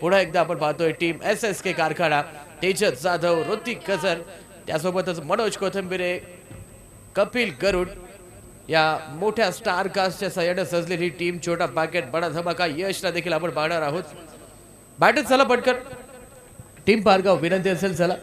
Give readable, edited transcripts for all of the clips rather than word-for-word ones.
पुन्हा एकदा आपण पाहतोय टीम SSK कारखाना, तेजस जाधव, ऋतिक गजर, त्यासोबतच मनोज कोथंबिरे, कपिल गरुड या मोठ्या स्टार कास्टच्या सहाय्याने सजलेली टीम छोटा पॅकेट बडा धमाका यशला देखील आपण पाहणार आहोत. बॅटच चला पटकन टीम पारगाव, विनंती असेल चला.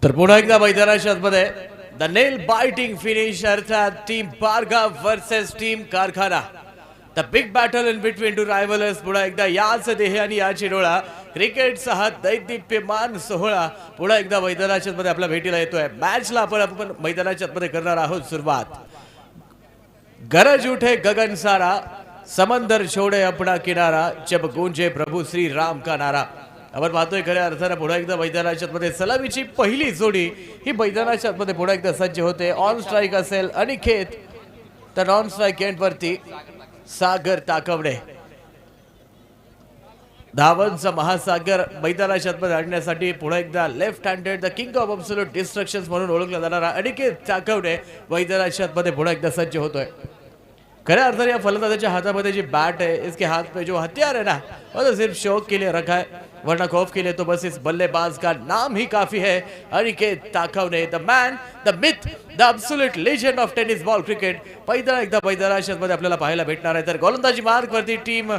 तर पुन्हा एकदा मैदानाच्या आतमध्ये द नेल बाइटिंग फिनिश अर्थात team Pargaon versus team Karkhana. The big battle in between two rivals. पुन्हा एकदा याच देह आणि याची डोळा क्रिकेटचा हा दैदिप्यमान सोहळा पुन्हा एकदा मैदानाच्या आतमध्ये आपल्या भेटीला येतोय. मॅचला आपण मैदानाच्या आतमध्ये करणार आहोत सुरुवात. गरज उठे गगन सारा, समंदर छोड़े अपना किनारा, जब गूंजे प्रभू श्री राम का नारा. आपण पाहतोय खऱ्या अर्थानं पुन्हा एकदा मैदानाच्या आतमध्ये सलामीची पहिली जोडी ही मैदानाच्या आतमध्ये पुन्हा एकदा सज्ज होते. ऑन स्ट्राईक असेल अनिकेत, तर ऑन स्ट्राईक एंडवरती सागर ताकवडे. धावांचा महासागर मैदानाच्या आतमध्ये आणण्यासाठी पुन्हा एकदा left handed the king of absolute destructions म्हणून ओळखला जाणारा अनिकेत ताकवडे मैदानाच्या आतमध्ये पुन्हा एकदा सज्ज होतोय. खऱ्या अर्थाने या फलंदाजाच्या हातामध्ये जी बैट है, इसके हाथ में जो हथियार है ना, वो तो सिर्फ शौक के लिए रखा है, वरना खौफ के लिए तो बस इस बल्लेबाज का नाम ही काफी है. Aniket Takawade, the man, the myth, the absolute legend of tennis ball cricket पहिला एकदा मैदानाच्या मध्ये आपल्याला पाहायला भेटणार आहे. तर गोलंदाजी मार्क वरती टीम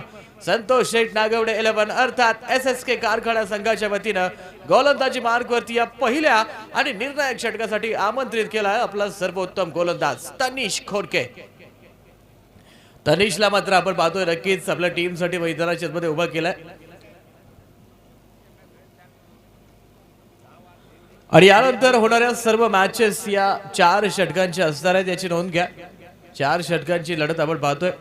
संतोष शेठ नागवडे 11 अर्थात SSK कारखाना संघाच्या वतीनं गोलंदाजी मार्क वरती या पहिल्या आणि निर्णायक षटकासाठी आमंत्रित केला आहे आपला सर्वोत्तम गोलंदाज तनिष खोडके. तनिषला मात्र आपण पाहतोय नक्कीच आपल्या टीमसाठी मैदानाच्या मध्ये उभा केलाय. आणि यानंतर होणाऱ्या सर्व मॅचेस या 4 षटकांच्या असणार आहेत, याची नोंद घ्या. 4 षटकांची लढत आपण पाहतोय.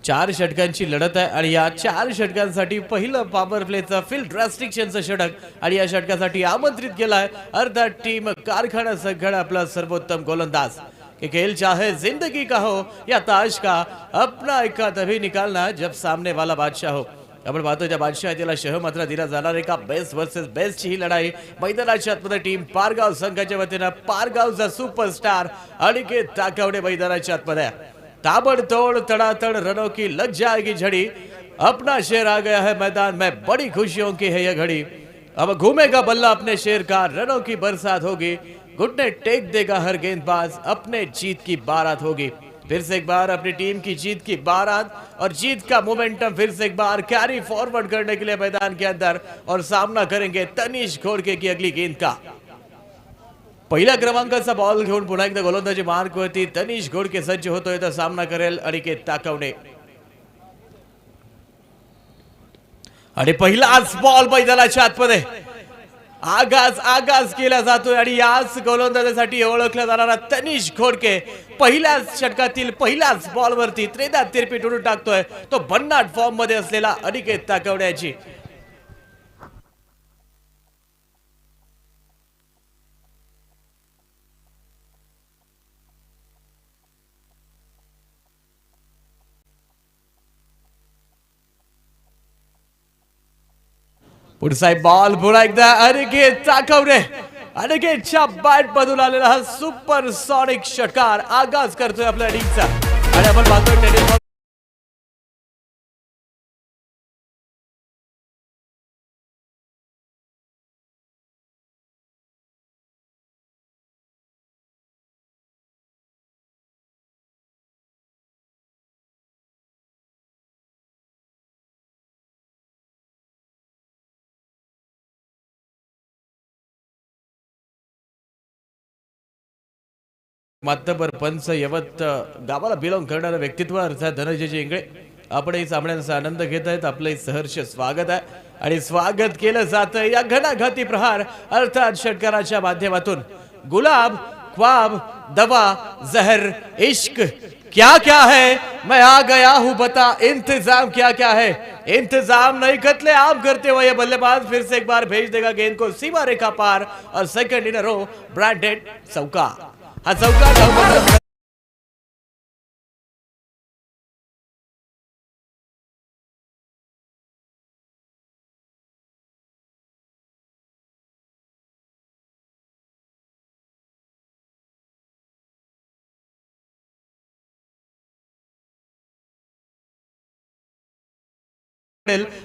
4 षटकांची लढत आहे आणि या 4 षटकांसाठी पहिलं पॉवर प्लेचं फील्ड रेस्ट्रिक्शनचं षटक आणि या षटकासाठी आमंत्रित केला आहे अर्थात टीम कारखाना संघाने आपला सर्वोत्तम गोलंदाज. कि खेल चाहे जिंदगी का हो या ताश का, अपना एका तभी निकालना जब सामने वाला बादशाह हो. आपण पाहतो त्या बादशाहीला शह मात्र दिला जाणार आहे का. बेस्ट वर्सेस बेस्टची ही लढाई मैदानाच्या आतमध्ये टीम पारगाव संघाच्या वतीनं पारगावचा सुपरस्टार अनिकेत ताकवडे मैदानाच्या आतमध्ये. ताबड़तोड़ तड़ातड़ रनों की लग जाएगी झड़ी, अपना शेर आ गया है मैदान में, बड़ी खुशियों की है यह घड़ी. अब घूमेगा बल्ला अपने शेर का, रनों की बरसात होगी, घुटने टेक देगा हर गेंदबाज, अपने जीत की बारात होगी. फिर से एक बार अपनी टीम की जीत की बारात और जीत का मोमेंटम फिर से एक बार कैरी फॉरवर्ड करने के लिए मैदान के अंदर और सामना करेंगे तनिष खोडके की अगली गेंद का. पहिल्या क्रमांकाचा बॉल घेऊन पुन्हा एकदा गोलंदाजी मार्क वरती तनिष घोडके सज्ज होतोय. तर सामना करेल अनिकेत ताकवडे. आणि पहिलाच बॉल मैदानाच्या आतमध्ये आगाज केला जातोय आणि याच गोलंदाजासाठी ओळखला जाणारा तनिष घोडके पहिल्याच षटकातील पहिल्याच बॉल वरती त्रेदा तिरपी टोडून टाकतोय तो भन्नाट फॉर्म मध्ये असलेला अनिकेत ताकवड्याची. पुढचा बॉल पुन्हा एकदा अनिकेत ताकवडे. अनिकेतच्या बॅट मधून आलेला हा सुपर सॉनिक षटकार आगाज करतोय आपल्या इनिंगचा. आणि आपण पाहतोय टेनिस मातबर पंच यवत गावाला बिलॉंग करणारा व्यक्तित्व अर्थात धनंजय इंगळे आपणही सामन्यांचा आनंद घेत आहेत. आपले सहर्ष स्वागत आहे आणि स्वागत केलं जातं या घणाघाती प्रहार अर्थात षटकाराच्या माध्यमातून. गुलाब, ख्वाब, दवा, जहर, इश्क क्या क्या है, मैं आ गया हूं बता, इंतजाम क्या क्या है। इंतजाम नहीं कतले आम करते हुए ये बल्लेबाज फिर से एक बार भेज देगा गेंद को सीमा रेखा पार और second in a row branded चौका। हा चौका धावपत्र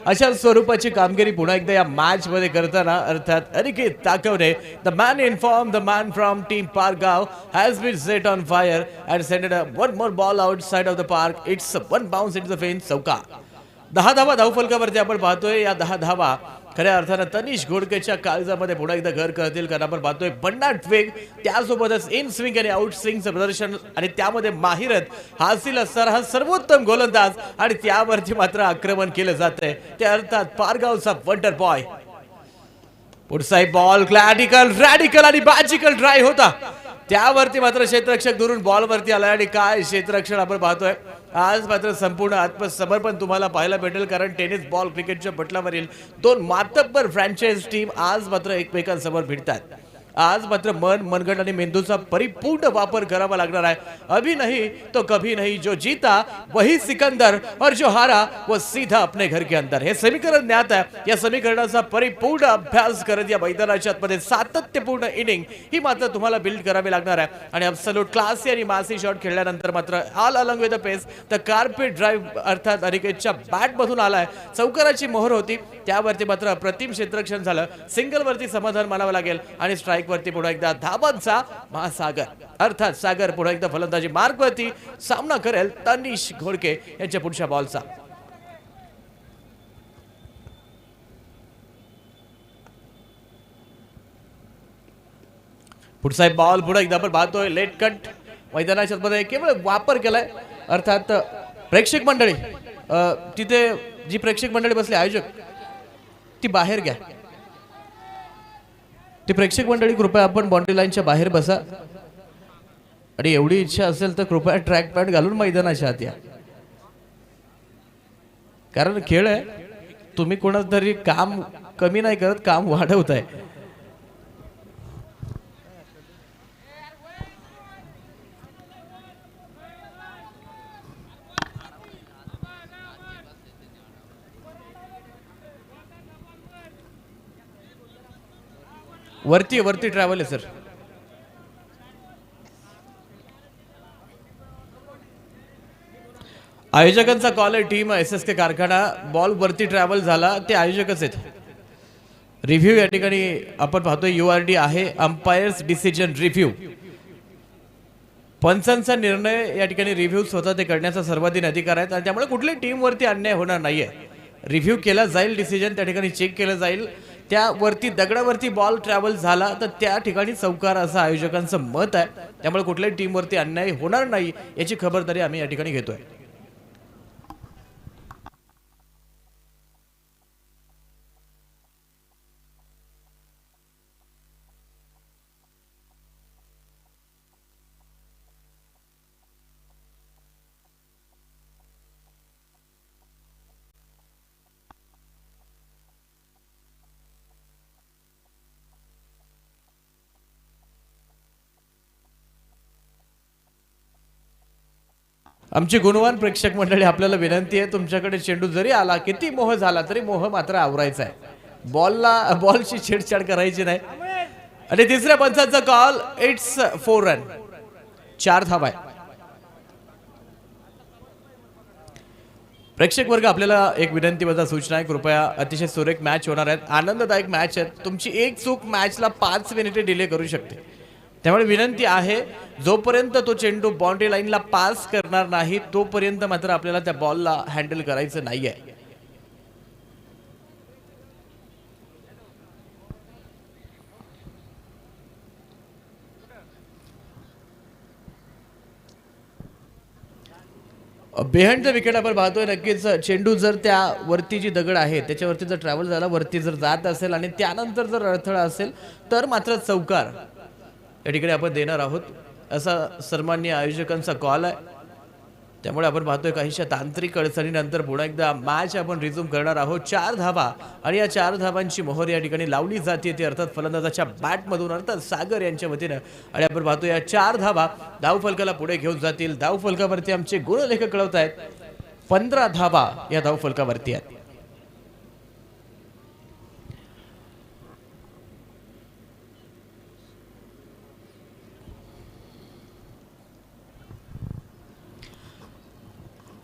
अशा स्वरूपाची कामगिरी पुन्हा एकदा या मॅच मध्ये करताना अर्थात Aniket Takawane the man in form the man from team Pargaon has been set on fire and sended one more ball outside off the park it's one bounce it the fence चौका। 10 धावा धावफलकावरती आपण पाहतोय या 10 धावा खऱ्या अर्थानं तनिष घोडकेच्या काळजामध्ये पुन्हा एकदा घर करतील कारण आपण पाहतोय भन्नाट वेग त्यासोबतच इन स्विंग आणि आउट स्विंगचं प्रदर्शन आणि त्यामध्ये माहिरत हासिल असणारा हा सर्वोत्तम गोलंदाज आणि त्यावरती मात्र आक्रमण केलं जातंय ते अर्थात पारगावचा वंडर बॉय। पुढचा बॉल रॅडिकल आणि मॅजिकल ड्राईव्ह होता त्यावरती मात्र क्षेत्ररक्षक दुरून बॉलवरती आला आणि काय क्षेत्ररक्षण आपण पाहतोय आज मात्र संपूर्ण आत्मसमर्पण तुम्हाला पाहायला भेटेल कारण टेनिस बॉल क्रिकेटच्या पटलावरील दोन मातब्बर फ्रँचाइज टीम आज मात्र एकमेकांसमोर भिडतात। आज मात्र मनगट आणि मेंदूचा परिपूर्ण वापर करावा लागणार आहे। अभी नहीं तो कभी नहीं, जो जीता वही सिकंदर और जो हारा वो सीधा अपने घर के अंदर। हे समीकरण ज्ञात आहे या समीकरणाचा परिपूर्ण अभ्यास करत या मैदानाच्या आतमध्ये सातत्यपूर्ण इनिंग ही मात्र तुम्हाला बिल्ड करावी लागणार आहे आणि अब्सोल्यूट क्लासी आणि मासी शॉट खेळल्यानंतर मात्र all along with the pace the carpet drive अर्थात अनिकेतच्या बॅट मधून आलाय चौकाराची मोहर होती त्यावरती मात्र अप्रतिम क्षेत्ररक्षण झालं सिंगल वरती समाधान मानावं लागेल आणि स्ट्राईक वरती पुन्हा एकदा धावांचा महासागर अर्थात सागर पुन्हा एकदा फलंदाजी मार्क वरती सामना करेल तनिष घोडके यांच्या पुढच्या बॉलचा। पुढचा बॉल पुन्हा एकदा आपण पाहतोय लेट कट मैदानाच्या मध्ये केवळ वापर केलाय अर्थात प्रेक्षक मंडळी तिथे जी प्रेक्षक मंडळी बसली आयोजक ती बाहेर घ्या ती प्रेक्षक मंडळी कृपया आपण बाउंड्री लाईनच्या बाहेर बसा आणि एवढी इच्छा असेल तर कृपया ट्रॅक पॅड घालून मैदानाच्या आत या कारण खेळ आहे तुम्ही कोणाचं तरी काम कमी नाही करत काम वाढवताय। वरती ट्रॅव्हल आहे सर। आयोजकांचा कॉल आहे टीम SSK कारखाना बॉल वरती ट्रॅव्हल झाला ते आयोजकच आहेत। रिव्ह्यू या ठिकाणी आपण पाहतोय URD आहे अंपायर्स डिसिजन रिव्ह्यू पंचांचा निर्णय या ठिकाणी रिव्ह्यू स्वतः ते करण्याचा सर्वाधिक अधिकार आहे आणि त्यामुळे कुठल्याही टीम वरती अन्याय होणार नाहीये। रिव्ह्यू केला जाईल डिसिजन त्या ठिकाणी चेक केलं जाईल त्यावरती दगडावरती बॉल ट्रॅव्हल झाला तर त्या ठिकाणी चौकार असं आयोजकांचं मत आहे त्यामुळे कुठल्याही टीम वरती अन्याय होणार नाही याची खबरदारी आम्ही या ठिकाणी घेतोय। आमची गुणवान प्रेक्षक मंडळी आपल्याला विनंती आहे तुमच्याकडे चेंडू जरी आला किती मोह झाला तरी मोह मात्र आवरायचा आहे बॉलची छेडछाड करायची नाही आणि तिसऱ्या पंचांचा कॉल इट्स 4 रन 4 धावा आहे। प्रेक्षक वर्ग आपल्याला एक विनंती वजा सूचना आहे कृपया अतिशय सुरेख मॅच होणार आहेत आनंददायक मॅच आहे तुमची एक चूक मॅचला 5 मिनिटे डिले करू शकते त्यामुळे विनंती आहे जोपर्यंत तो चेंडू बाउंड्री लाईनला पास करणार नाही तोपर्यंत मात्र आपल्याला त्या बॉलला हँडल करायचं नाहीये। बिहाइंड द विकेट आपण पाहतोय नक्कीच चेंडू जर त्या वरती जी दगड आहे त्याच्यावरती जर ट्रॅव्हल झाला वरती जर जात असेल आणि त्यानंतर जर अडथळा असेल तर मात्र चौकार या ठिकाणी आपण देणार आहोत असा सन्माननीय आयोजकांचा कॉल आहे। त्यामुळे आपण पाहतोय काहीशा तांत्रिक अडचणीनंतर पुन्हा एकदा मॅच आपण रिझ्यूम करणार आहोत. 4 धावा आणि या 4 धावांची मोहर या ठिकाणी लावली जाते ती अर्थात फलंदाजाच्या बॅटमधून अर्थात सागर यांच्या वतीनं. आणि आपण पाहतोय या 4 धावा धावफलकाला पुढे घेऊन जातील. धावफलकावरती आमचे गुणलेखक कळवत आहेत 15 धावा या धावफलकावरती आहेत.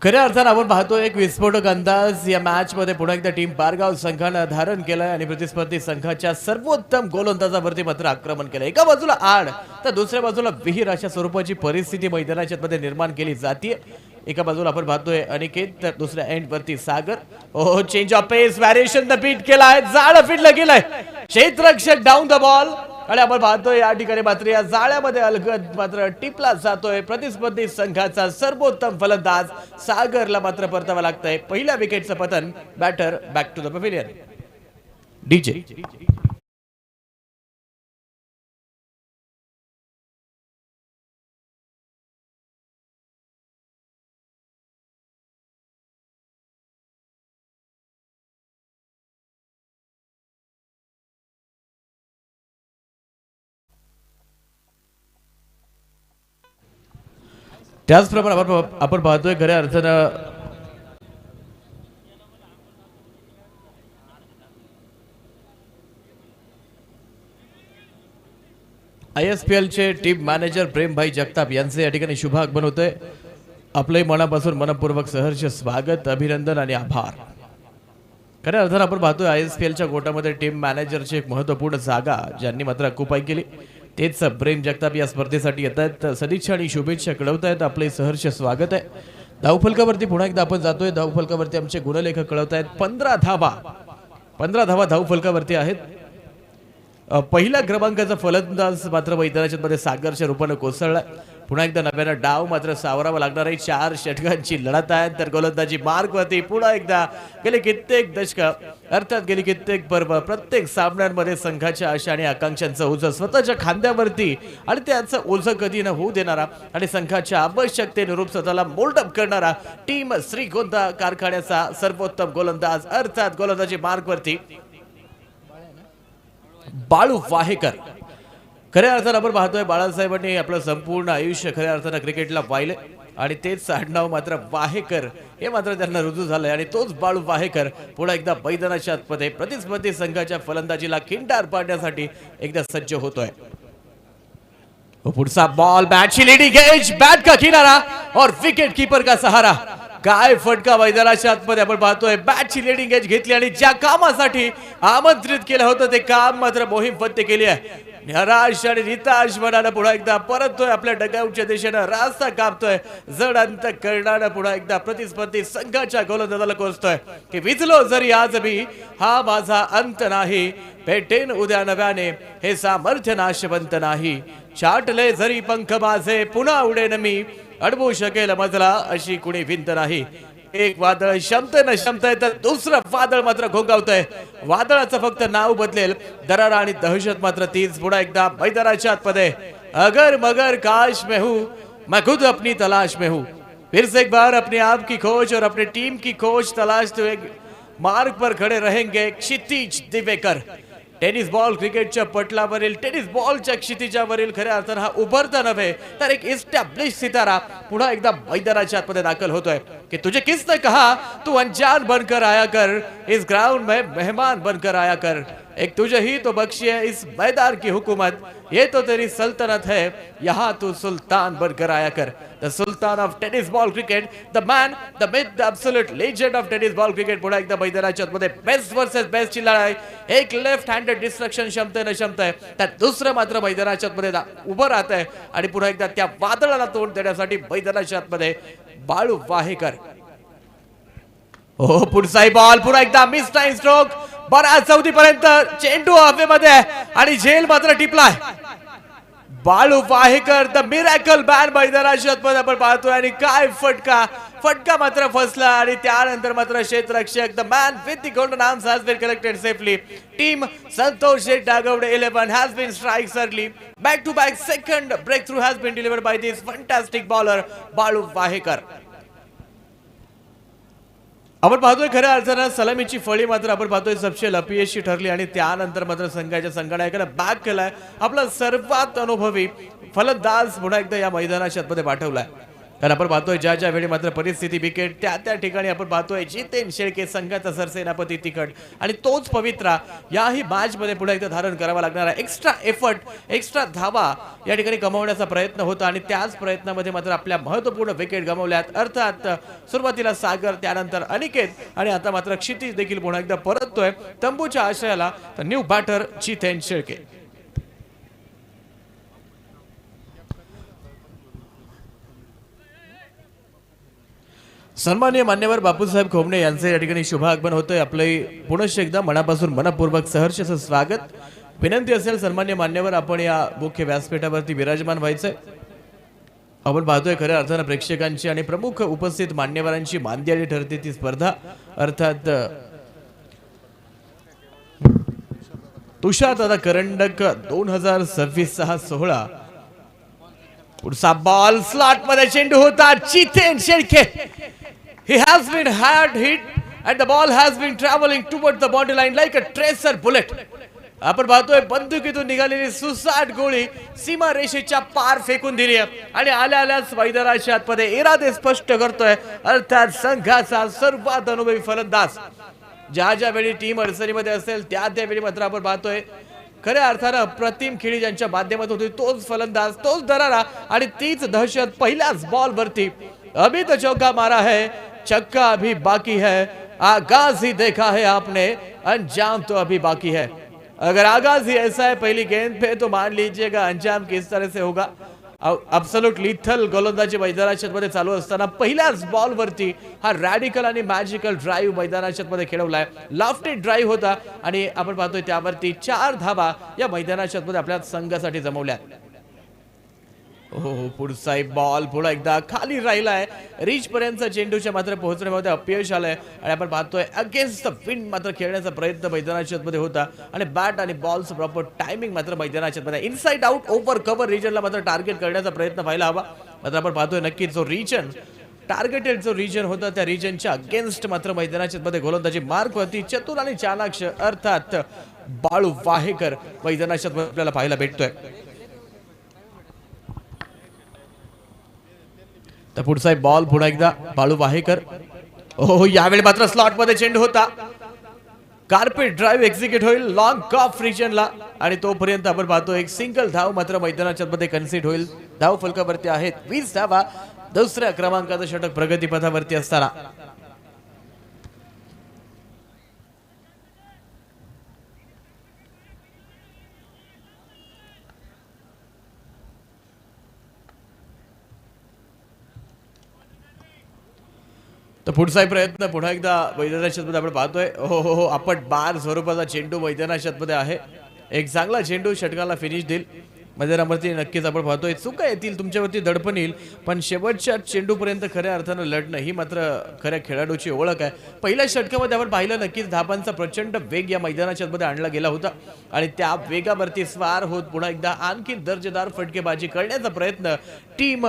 खऱ्या अर्थानं आपण पाहतो एक विस्फोटक अंदाज या मॅच मध्ये पुन्हा एकदा टीम पारगाव संघानं धारण केलाय आणि प्रतिस्पर्धी संघाच्या सर्वोत्तम गोलंदाजावरती मात्र आक्रमण केलं. एका बाजूला आड तर दुसऱ्या बाजूला विहीर अशा स्वरूपाची परिस्थिती मैदानाच्या मध्ये निर्माण केली जाते. एका बाजूला आपण पाहतोय अनिकेत तर दुसऱ्या एंड वरती Sagar. Oh change of pace variation the beat केलाय जाळ फिटलं गेलंय क्षेत्ररक्षक डाऊन द बॉल. आणि आपण पाहतोय या ठिकाणी मात्र या जाळ्यामध्ये अलगद मात्र टिपला जातोय प्रतिस्पर्धी संघाचा सर्वोत्तम फलंदाज सागरला मात्र परतावं लागतंय. पहिल्या विकेटचं पतन. Batter back to the pavilion. DJ त्याचप्रमाणे आपण पाहतोय खऱ्या अर्थानं ISPL चे टीम मॅनेजर प्रेमभाई जगताप यांचे या ठिकाणी शुभ आगमन होतंय. आपले मनापासून मनपूर्वक सहर्ष स्वागत अभिनंदन आणि आभार. खऱ्या अर्थानं आपण पाहतोय ISPL च्या गोटामध्ये टीम मॅनेजरची एक महत्त्वपूर्ण जागा ज्यांनी मात्र ऑक्युपाय केली तेच प्रेम जगताप या स्पर्धेसाठी येत आहेत. सदिच्छा आणि शुभेच्छा कळवत आहेत. आपले सहर्ष स्वागत आहे. धावफलकावरती पुन्हा एकदा आपण जातोय. धावफलकावरती आमचे गुणलेखक कळवत आहेत 15 धावा. 15 धावा धावफलकावरती आहेत. पहिल्या क्रमांकाचा फलंदाज मात्र मैदानाच्या मध्ये सागरच्या रूपाने कोसळला. पुन्हा एकदा नव्यानं डाव मात्र सावरावा लागणार आहे. 4 षटकांची लढत आहे तर गोलंदाजी मार्गवरती पुन्हा एकदा गेले कित्येक दशक अर्थात गेली कित्येक पर्व प्रत्येक सामन्यांमध्ये संघाच्या आशा आणि आकांक्षांचं ओझं स्वतःच्या खांद्यावरती आणि त्याचं ओझं कधी न होऊ देणारा आणि संघाच्या आवश्यकतेनुरूप स्वतःला मोल्डअप करणारा टीम श्रीगोंदा कारखान्याचा सर्वोत्तम गोलंदाज अर्थात गोलंदाजी मार्गवरती बाळू वाहेकर. खऱ्या अर्थानं आपण पाहतोय बाळासाहेबांनी आपलं संपूर्ण आयुष्य खऱ्या अर्थानं क्रिकेटला वाहिले आणि तेच आडनाव मात्र वाहेकर हे मात्र त्यांना रुजू झालंय. आणि तोच बाळू वाहेकर पुन्हा एकदा मैदानाच्या आतमध्ये प्रतिस्पर्धी संघाच्या फलंदाजीला खिंडार पाडण्यासाठी एकदा सज्ज होतोय. पुढचा बॉल बॅटची लीडिंग एज बॅट का किनारा और विकेट कीपर का सहारा. काय फटका मैदानाच्या आतमध्ये आपण पाहतोय. बॅटची लीडिंग एज घेतली आणि ज्या कामासाठी आमंत्रित केलं होतं ते काम मात्र मोहीम फत्ते केली आहे. निराश आणि निताश मनानं पुन्हा एकदा परततोय आपल्या डगआउटच्या दिशेनं रास्ता कापतोय. जड अंत करणारं पुन्हा एकदा प्रतिस्पर्धी संघाच्या गोलंदाजाला कोसतोय की विचलो जरी आज मी हा माझा अंत नाही. पेटेन उद्या नव्याने हे सामर्थ्य नाशवंत नाही. छाटले जरी पंख माझे पुन्हा उडेन मी. अडवू शकेल मजला अशी कुणी भिंत नाही. एक वादळ शमतंय शमतंय तर दुसरं वादळ मात्र घोंगावतंय. वादळाचं फक्त नाव बदलेल दरारा आणि दहशत मात्र तीच पुन्हा एकदा मैदानाच्या आतमध्ये. अगर मगर काश में हूं मैं खुद अपनी तलाश में हूं. फिर से एक बार अपने आप की खोज और अपने टीम की खोज तलाश तो एक मार्ग पर खड़े रहेंगे क्षितिज दिवेकर. टेनिस बॉल क्रिकेटच्या पटलावरील टेनिस बॉलच्या क्षितिजावरील खऱ्या अर्थानं हा उभरता नव्हे तर एक इस्टॅब्लिश सितारा पुन्हा एकदा मैदानाच्या आतमध्ये दाखल होतोय कि तुझे किसने कहा तू अनजान बनकर आया कर. इस ग्राउंड में मेहमान बनकर आया कर. एक तुझे ही तो बख्शी है इस मैदान की हुकूमत. ये तो तेरी सल्तनत है यहाँ तू सुल्तान बनकर आया कर. The sultan of tennis ball cricket, the man, the myth, the absolute legend of tennis ball cricket पुन्हा एकदा मैदानाच्या आतमध्ये बेस्ट वर्सेस बेस्ट ची लढाई. एक लेफ्ट हँडेड डिस्ट्रक्शन क्षमतेनं क्षमताय त्यात दुसरं मात्र मैदानाच्या आतमध्ये उभं राहत आहे आणि पुन्हा एकदा त्या वादळाला तोंड देण्यासाठी मैदानाच्या आतमध्ये बाळू वाहेकर. हो पुढचाही बॉल पुन्हा एकदा मिस टाइम स्ट्रोक. बराच 14 पर्यंत चेंडू हवेमध्ये आणि झेल मात्र टिपलाय. बाळू वाहेकर द मिरॅकल बॅन मैदानाच्या आतमध्ये आपण पाहतोय आणि काय फटका मात्र फसला आणि त्यानंतर मात्र क्षेत्ररक्षक the man with the golden arms has been collected safely. Team Santosh Sheth Dagwade 11 has been strikes early. Back to back second breakthrough has been delivered by this fantastic bowler Balu Vahekar. आपण पाहतोय खऱ्या अर्थानं सलामीची फळी मात्र आपण पाहतोय सबशेल अपयशी ठरली आणि त्यानंतर मात्र संघाच्या संघनायकाने बॅक केलाय आपला सर्वात अनुभवी फलंदाज पुन्हा एकदा या मैदानाच्या आतमध्ये पाठवलाय. कारण आपण पाहतोय ज्या वेळी मात्र परिस्थिती बिकट त्या ठिकाणी आपण पाहतोय जितेन शेळके संघाचा सरसेनापती तिकट आणि तोच पवित्रा याही मॅच मध्ये पुन्हा एकदा धारण करावा लागणार आहे. एक्स्ट्रा एफर्ट एक्स्ट्रा धावा या ठिकाणी कमवण्याचा प्रयत्न होता आणि त्याच प्रयत्नामध्ये मात्र आपल्या महत्त्वपूर्ण विकेट गमावल्यात. अर्थात सुरुवातीला सागर, त्यानंतर अनिकेत आणि आता मात्र क्षितिज देखील पुन्हा एकदा परततोय तंबूच्या आश्रयाला. तर न्यू बॅटर जितेन शेळके. सन्माननीय मान्यवर बापूसाहेब खोमणे यांचे या ठिकाणी शुभ आगमन होतंय. आपले पुनश्च एकदा मनापासून मनपूर्वक सहर्ष स्वागत. विनंती असेल सन्माननीय मान्यवर आपण या मुख्य व्यासपीठावरती विराजमान व्हायचंय. आपण पाहतोय खऱ्या अर्थानं प्रेक्षकांची आणि प्रमुख उपस्थित मान्यवरांची मांदियाळी ठरते ती स्पर्धा. अर्थात तुषार दादा करंडक 2026 हा सोहळा. पुढचा बॉल स्लॉट मध्ये चेंडू होता. Jiten Shelke he has been hard hit and the ball has been traveling towards the boundary line like a tracer bullet. आपण पाहतोय बंदुकीतून निघालेली सुसाट गोळी सीमा रेषेच्या पार फेकून दिली आणि आल्याच मैदानाच्या आतमध्ये इरादे स्पष्ट करतोय. अर्थात संघाचा सर्वात अनुभवी फलंदाज ज्या वेळी टीम अडचणीमध्ये असेल त्यावेळी मात्र आपण पाहतोय खऱ्या अर्थानं अप्रतिम खेळी ज्यांच्या माध्यमातून होती तोच फलंदाज, तोच दरारा आणि तीच दहशत. पहिल्याच बॉल वरती अभी तो चौका मारा है, छक्का अभी बाकी है, आगाज ही देखा है आपने, अंजाम तो अभी बाकी है. अगर आगाज ही ऐसा है पहली गेंद पे तो मान लीजिएगा अंजाम किस तरह से होगा. अब्सोल्यूट लिथल गोलंदाजी मैदानाच्या मध्ये चालू असताना पहिल्याच बॉल वरती हा रॅडिकल आणि मॅजिकल ड्राईव्ह मैदानाच्या मध्ये खेळवलाय. लॉफ्टेड ड्राईव्ह होता आणि आपण पाहतोय त्यावरती 4 धावा या मैदानाच्या मध्ये आपल्या संघासाठी जमवल्या. हो पुढचा बॉल पुन्हा एकदा खाली राहिलाय. रीच पर्यंत चेंडूच्या मात्र पोहोचण्यामध्ये अपयश आलंय आणि आपण पाहतोय अगेन्स्ट द विंड मात्र खेळण्याचा प्रयत्न मैदानाच्या मध्ये होता आणि बॅट आणि बॉलचं प्रॉपर टायमिंग मात्र मैदानाच्या मध्ये इनसाइड आउट ओव्हर कव्हर रिजनला मात्र टार्गेट करण्याचा प्रयत्न व्हायला हवा. मात्र आपण पाहतोय नक्कीच जो रिजन टार्गेटेड जो रिजन होता त्या रिजनच्या अगेन्स्ट मात्र मैदानाच्या मध्ये गोलंदाजी मार्क वरती चतुर आणि चालाक्ष अर्थात बाळू वाहेकर मैदानाच्या आपल्याला पाहायला भेटतोय. तर पुढचा बॉल पुन्हा एकदा बाळू वाहेकर. हो यावेळी मात्र स्लॉट मध्ये चेंडू होता. कार्पेट ड्राईव्ह एक्झिक्यूट होईल लॉंग ऑफ रिजनला आणि तोपर्यंत आपण पाहतो एक सिंगल धाव मात्र मैदानाच्या मध्ये कन्सिड होईल. धाव फलकावरती आहेत 20 धावा. दुसऱ्या क्रमांकाचं षटक प्रगतीपथावरती असताना तर पुढचा प्रयत्न पुन्हा एकदा मैदानाच्या मध्ये आपण पाहतोय. हो आपण बार स्वरूपाचा चेंडू मैदानाच्या मध्ये आहे. एक चांगला चेंडू षटकाला फिनिश देईल मैदानावरती. नक्कीच आपण पाहतोय चुका येतील तुमच्यावरती दडपण येईल पण शेवटच्या चेंडूपर्यंत खऱ्या अर्थानं लढणं ही मात्र खऱ्या खेळाडूची ओळख आहे. पहिल्या षटकामध्ये आपण पाहिलं नक्कीच धाबांचा प्रचंड वेग या मैदानाच्या मध्ये आणला गेला होता आणि त्या वेगावरती स्वार होत पुन्हा एकदा आणखी दर्जेदार फटकेबाजी करण्याचा प्रयत्न टीम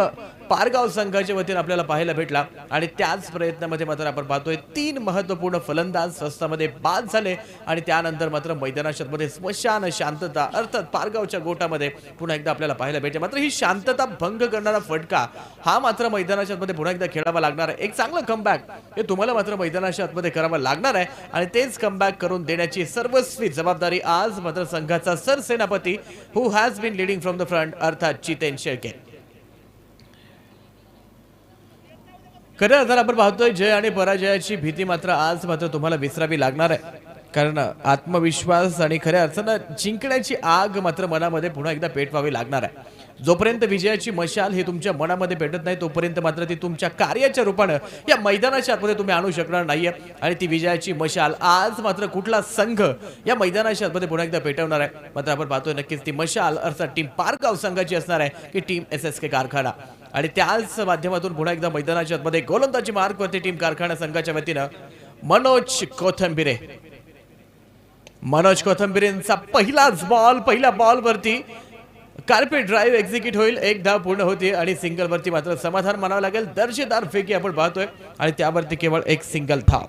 पारगाव संघाच्या वतीने आपल्याला पाहायला भेटला आणि त्याच प्रयत्नामध्ये मात्र आपण पाहतोय 3 महत्त्वपूर्ण फलंदाज स्वस्तामध्ये बाद झाले आणि त्यानंतर मात्र मैदानाच्या मध्ये स्मशान शांतता अर्थात पारगावच्या गोटामध्ये पुन्हा एकदा आपल्याला पाहायला भेटते. मात्र ही शांतता भंग करणारा फटका हा मात्र मैदानाच्या मध्ये पुन्हा एकदा खेळावा लागणार आहे. एक चांगलं कमबॅक हे तुम्हाला मात्र मैदानाच्या आतमध्ये करावं लागणार आहे आणि तेच कमबॅक करून देण्याची सर्वस्वी जबाबदारी आज मात्र संघाचा सरसेनापती who has been leading from the front अर्थात जितेन शेळके. खरं अर्थानं आपण पाहतोय जय आणि पराजयाची भीती मात्र आज मात्र तुम्हाला विसरावी लागणार आहे. कारण आत्मविश्वास आणि खऱ्या अर्थानं जिंकण्याची आग मात्र मनामध्ये पुन्हा एकदा पेटवावी लागणार आहे. जोपर्यंत विजयाची मशाल हे तुमच्या मनामध्ये पेटत नाही तोपर्यंत मात्र ती तुमच्या कार्याच्या रूपानं या मैदानाच्या आतमध्ये तुम्ही आणू शकणार नाहीये आणि ती विजयाची मशाल आज मात्र कुठला संघ या मैदानाच्या आतमध्ये पुन्हा एकदा पेटवणार आहे. मात्र आपण पाहतोय नक्कीच ती मशाल अर्थात टीम पारगाव संघाची असणार आहे की टीम SSK कारखाना आणि त्याच माध्यमातून पुन्हा एकदा मैदानाच्या आतमध्ये गोलंदाजी मार्क वरती टीम कारखाना संघाच्या वतीनं मनोज कोथंबिरेंचा पहिलाच बॉल पहिल्या बॉल वरती कार्पेट ड्राईव्ह एक्झिक्यूट होईल, एक धाव पूर्ण होते आणि सिंगलवरती मात्र समाधान मानावं लागेल. दर्जेदार फेकी आपण पाहतोय आणि त्यावरती केवळ एक सिंगल धाव.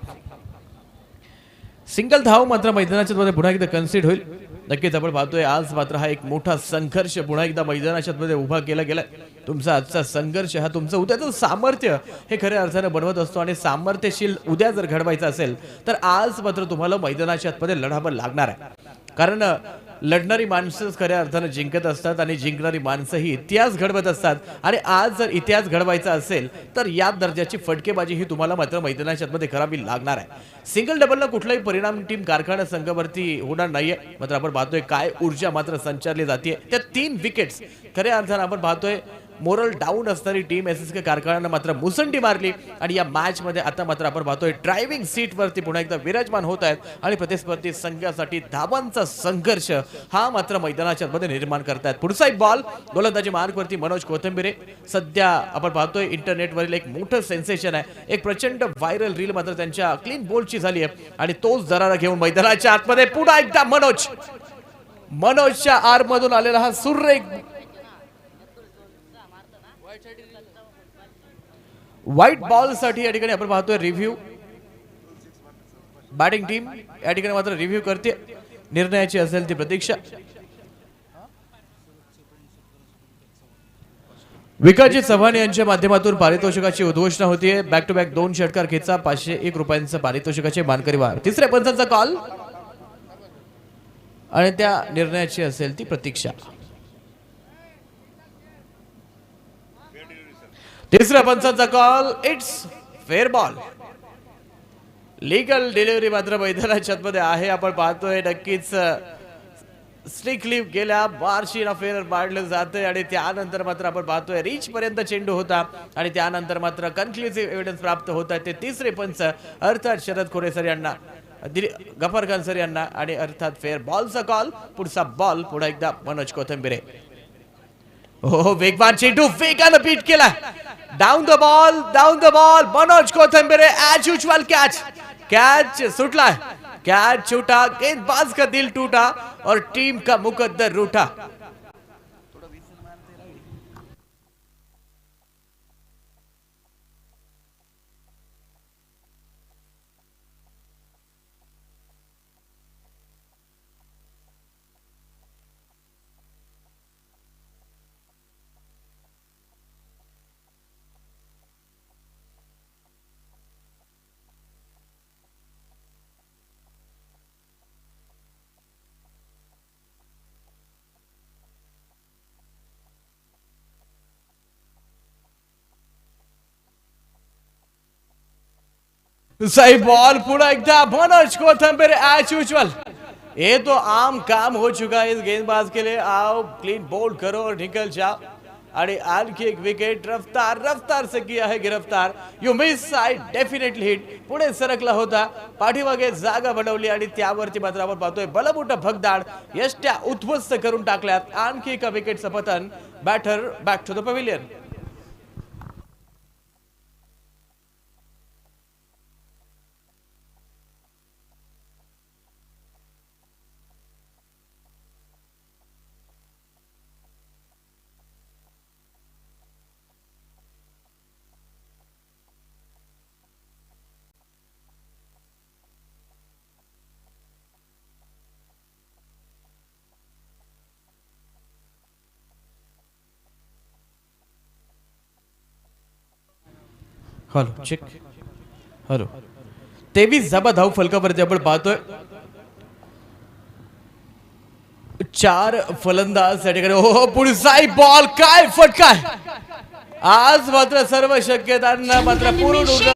सिंगल धाव मात्र मैदानाच्या मध्ये पुन्हा एकदा कन्सिड होईल. नक्कीच आपण पाहतोय आज मात्र हा एक मोठा संघर्ष पुन्हा एकदा मैदानाच्या मध्ये उभा केला गेलाय. तुमचा आजचा संघर्ष हा तुमचं उद्याचं सामर्थ्य हे खऱ्या अर्थाने बनवत असतो आणि सामर्थ्यशील उद्या जर घडवायचं असेल तर आज मात्र तुम्हाला मैदानाच्या मध्ये लढावं लागणार आहे. कारण लढणारी माणसंच खऱ्या अर्थानं जिंकत असतात आणि जिंकणारी माणसं ही इतिहास घडवत असतात. आणि आज जर इतिहास घडवायचा असेल तर या दर्जाची फटकेबाजी ही तुम्हाला मात्र मैदानाच्या मध्ये करावी लागणार आहे. सिंगल डबलला कुठलाही परिणाम टीम कारखाना संघावरती होणार नाहीये. मात्र आपण पाहतोय काय ऊर्जा मात्र संचारली जाते. त्या 3 विकेट्स खऱ्या अर्थानं आपण पाहतोय मोरल डाऊन असणारी टीम एसएसके कारखान्यानं मात्र मुसंडी मारली आणि या मॅच मध्ये आता मात्र आपण पाहतोय ड्रायव्हिंग सीट वरती पुन्हा एकदा विराजमान होत आहेत आणि प्रतिस्पर्धी संघासाठी धावांचा संघर्ष हा मात्र मैदानाच्या मध्ये निर्माण करतायत. पुढचा एक बॉल गोलंदाजी मार्क वरती मनोज कोथंबिरे. सध्या आपण पाहतोय इंटरनेटवरील एक मोठं सेन्सेशन आहे. एक प्रचंड व्हायरल रील मात्र त्यांच्या क्लीन बोल्डची झाली आहे आणि तोच दरारा घेऊन मैदानाच्या आतमध्ये पुन्हा एकदा मनोजच्या आर मधून आलेला हा सुरेख व्हाईट बॉल साठी या ठिकाणी आपण पाहतोय रिव्ह्यू. बॅटिंग टीम या ठिकाणी मात्र रिव्ह्यू करते. निर्णयाची असेल ती प्रतीक्षा. विकासजी चव्हाण यांच्या माध्यमातून पारितोषिकाची उद्घोषणा होतीये. बॅक टू बॅक 2 षटकार खेचा 501 रुपयांचं पारितोषिकाचे मानकरी व्हा. तिसऱ्या पंचांचा कॉल आणि त्या निर्णयाची असेल ती प्रतीक्षा. तिसऱ्या पंचांचा call. It's fair ball. Legal delivery मात्र मैदानाच्या मध्ये आहे. आपण पाहतोय नक्कीच स्ट्रिकली गेल्या बारशी फेअर मारलं जातंय आणि त्यानंतर मात्र आपण पाहतोय रीच पर्यंत चेंडू होता आणि त्यानंतर मात्र कन्क्लुसिव्ह एव्हिडन्स प्राप्त होत आहे. ते तिसरे पंच अर्थात शरद खोडे सर यांना गफर खान सर यांना आणि अर्थात फेअर बॉलचा कॉल. पुढचा बॉल पुन्हा एकदा मनोज कोथंबिरे. हो वेगवान चेंडू वेगानं बीट केला. Down the ball Manoj Kothambire as usual catch सुटला. कैच छूटा, गेंदबाज का दिल टूटा और टीम का मुकद्दर रूठा. सही बॉल पुनः एकदा मनोज कोथंबिरे एज यूजुअल. ये तो आम काम हो चुका है इस गेंदबाज के लिए. आओ क्लीन बोल्ड करो और निकल जाओ. आणि आणखी एक विकेट. रफ्तार से किया है गिरफ्तार. You miss side definitely hit. पुढे सरकला होता, पाठीमागे जागा बनवली आणि त्यावरती मात्र आपण पाहतोय बलबुटा भगदाड यष्ट्या उद्ध्वस्त करून टाकल्यात. आणखी एका विकेटचं पतन. Batter back to the pavilion. Hello check. Hello 23 धाबा धाव फलकावरती आपण पाहतोय. 4 फलंदाज या ठिकाणी. हो पुढचा बॉल काय फटका. आज मात्र सर्व शक्यतांना मात्र पूर्ण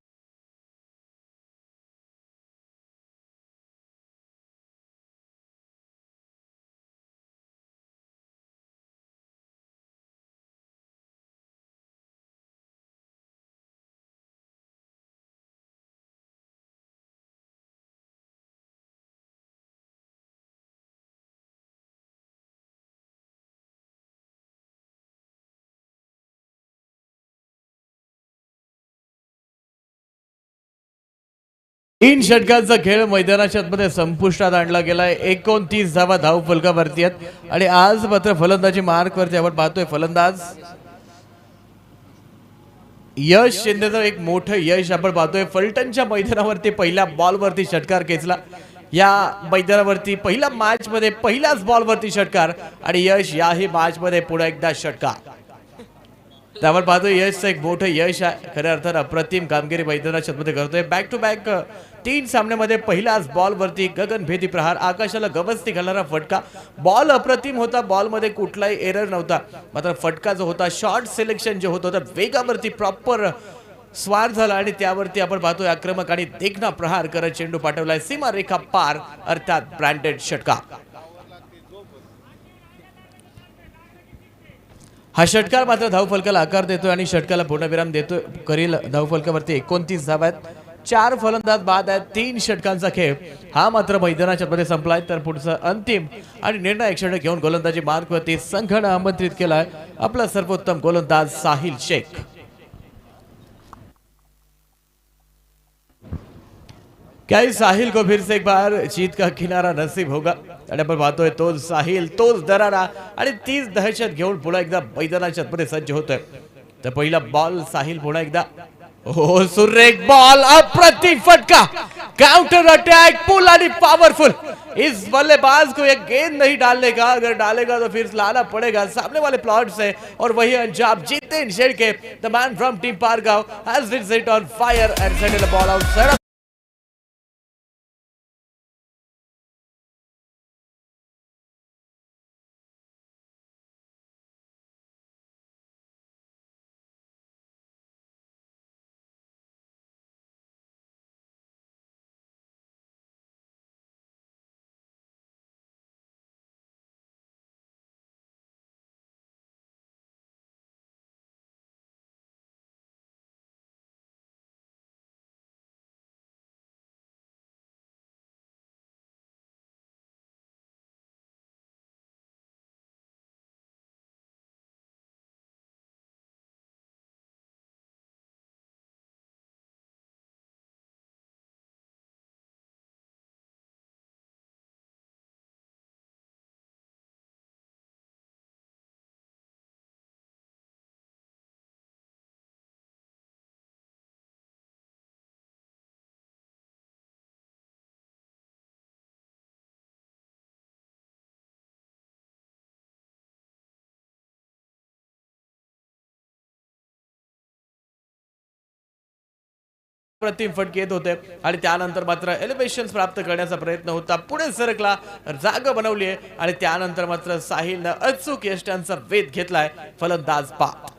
तीन षटकांचा खेळ मैदानाच्या आतमध्ये संपुष्टात आणला गेलाय. 29 धावा धाव फलकावरती आहेत आणि आज मात्र फलंदाजी मार्कवरती आपण पाहतोय फलंदाज यश शिंदेचं एक मोठं यश आपण पाहतोय. फलटणच्या मैदानावरती पहिल्या बॉलवरती षटकार खेचला. या मैदानावरती पहिल्या मॅच मध्ये पहिल्याच बॉलवरती षटकार आणि यश याही मॅच मध्ये पुन्हा एकदा षटकार. त्यावर पाहतोय यशचं एक मोठं यश आहे. खऱ्या अर्थानं अप्रतिम कामगिरी मैदानाच्या मध्ये करतोय. बॅक टू बॅक 3 सामन्यामध्ये पहिल्याच बॉलवरती गगनभेदी प्रहार, आकाशाला गवसती घालणारा फटका. बॉल अप्रतिम होता, बॉलमध्ये कुठलाही एरर नव्हता. मात्र फटका जो होता, शॉर्ट सिलेक्शन जे होत होतं, वेगावरती प्रॉपर स्वार झाला आणि त्यावरती आपण पाहतोय आक्रमक आणि देखना प्रहार करत चेंडू पाठवलाय सीमारेखा पार, अर्थात ब्रँडेड षटकार. हा षटकार मात्र धावफलकाला आकार देतोय आणि षटकाला पूर्णविराम देतोय. करील धावफलकावरती 29 धावा आहेत. 4 फलंदाज बाद आहेत. 3 षटकांचा खेळ हा मात्र मैदानाच्या मध्ये संपलाय. तर पुढचा अंतिम आणि निर्णायक षटक घेऊन गोलंदाजी मार्कवरती संघानं आमंत्रित केलाय आपला सर्वोत्तम गोलंदाज साहिल शेख. क्या इस साहिल को फिर से एक बार जीत का किनारा नसीब होगा. आणि आपण पाहतोय तोच साहिल, तोच दरारा आणि तीच दहशत घेऊन पुन्हा एकदा मैदानाच्या मध्ये सज्ज होतोय. तर पहिला बॉल साहिल पुन्हा एकदा, हो सुरेख बॉल, अप्रतिम फटका, काउंटर अटैक, पुल आणि पावरफुल. इस बल्लेबाज को ये गेंद नहीं डालने का, अगर डालेगा तो फिर लाना पड़ेगा सामने वाले प्लॉट से. और वही अंजाम Jiten Shelke, the man from team Pargaon, has hit it on fire and settle the ball outside. प्रतिम फटके येत होते आणि त्यानंतर मात्र एलिव्हेशन प्राप्त करण्याचा प्रयत्न होता. पुढे सरकला, जागा बनवली आहे आणि त्यानंतर मात्र साहिलनं अचूक यष्टांचा वेध घेतलाय. फलंदाज बाद.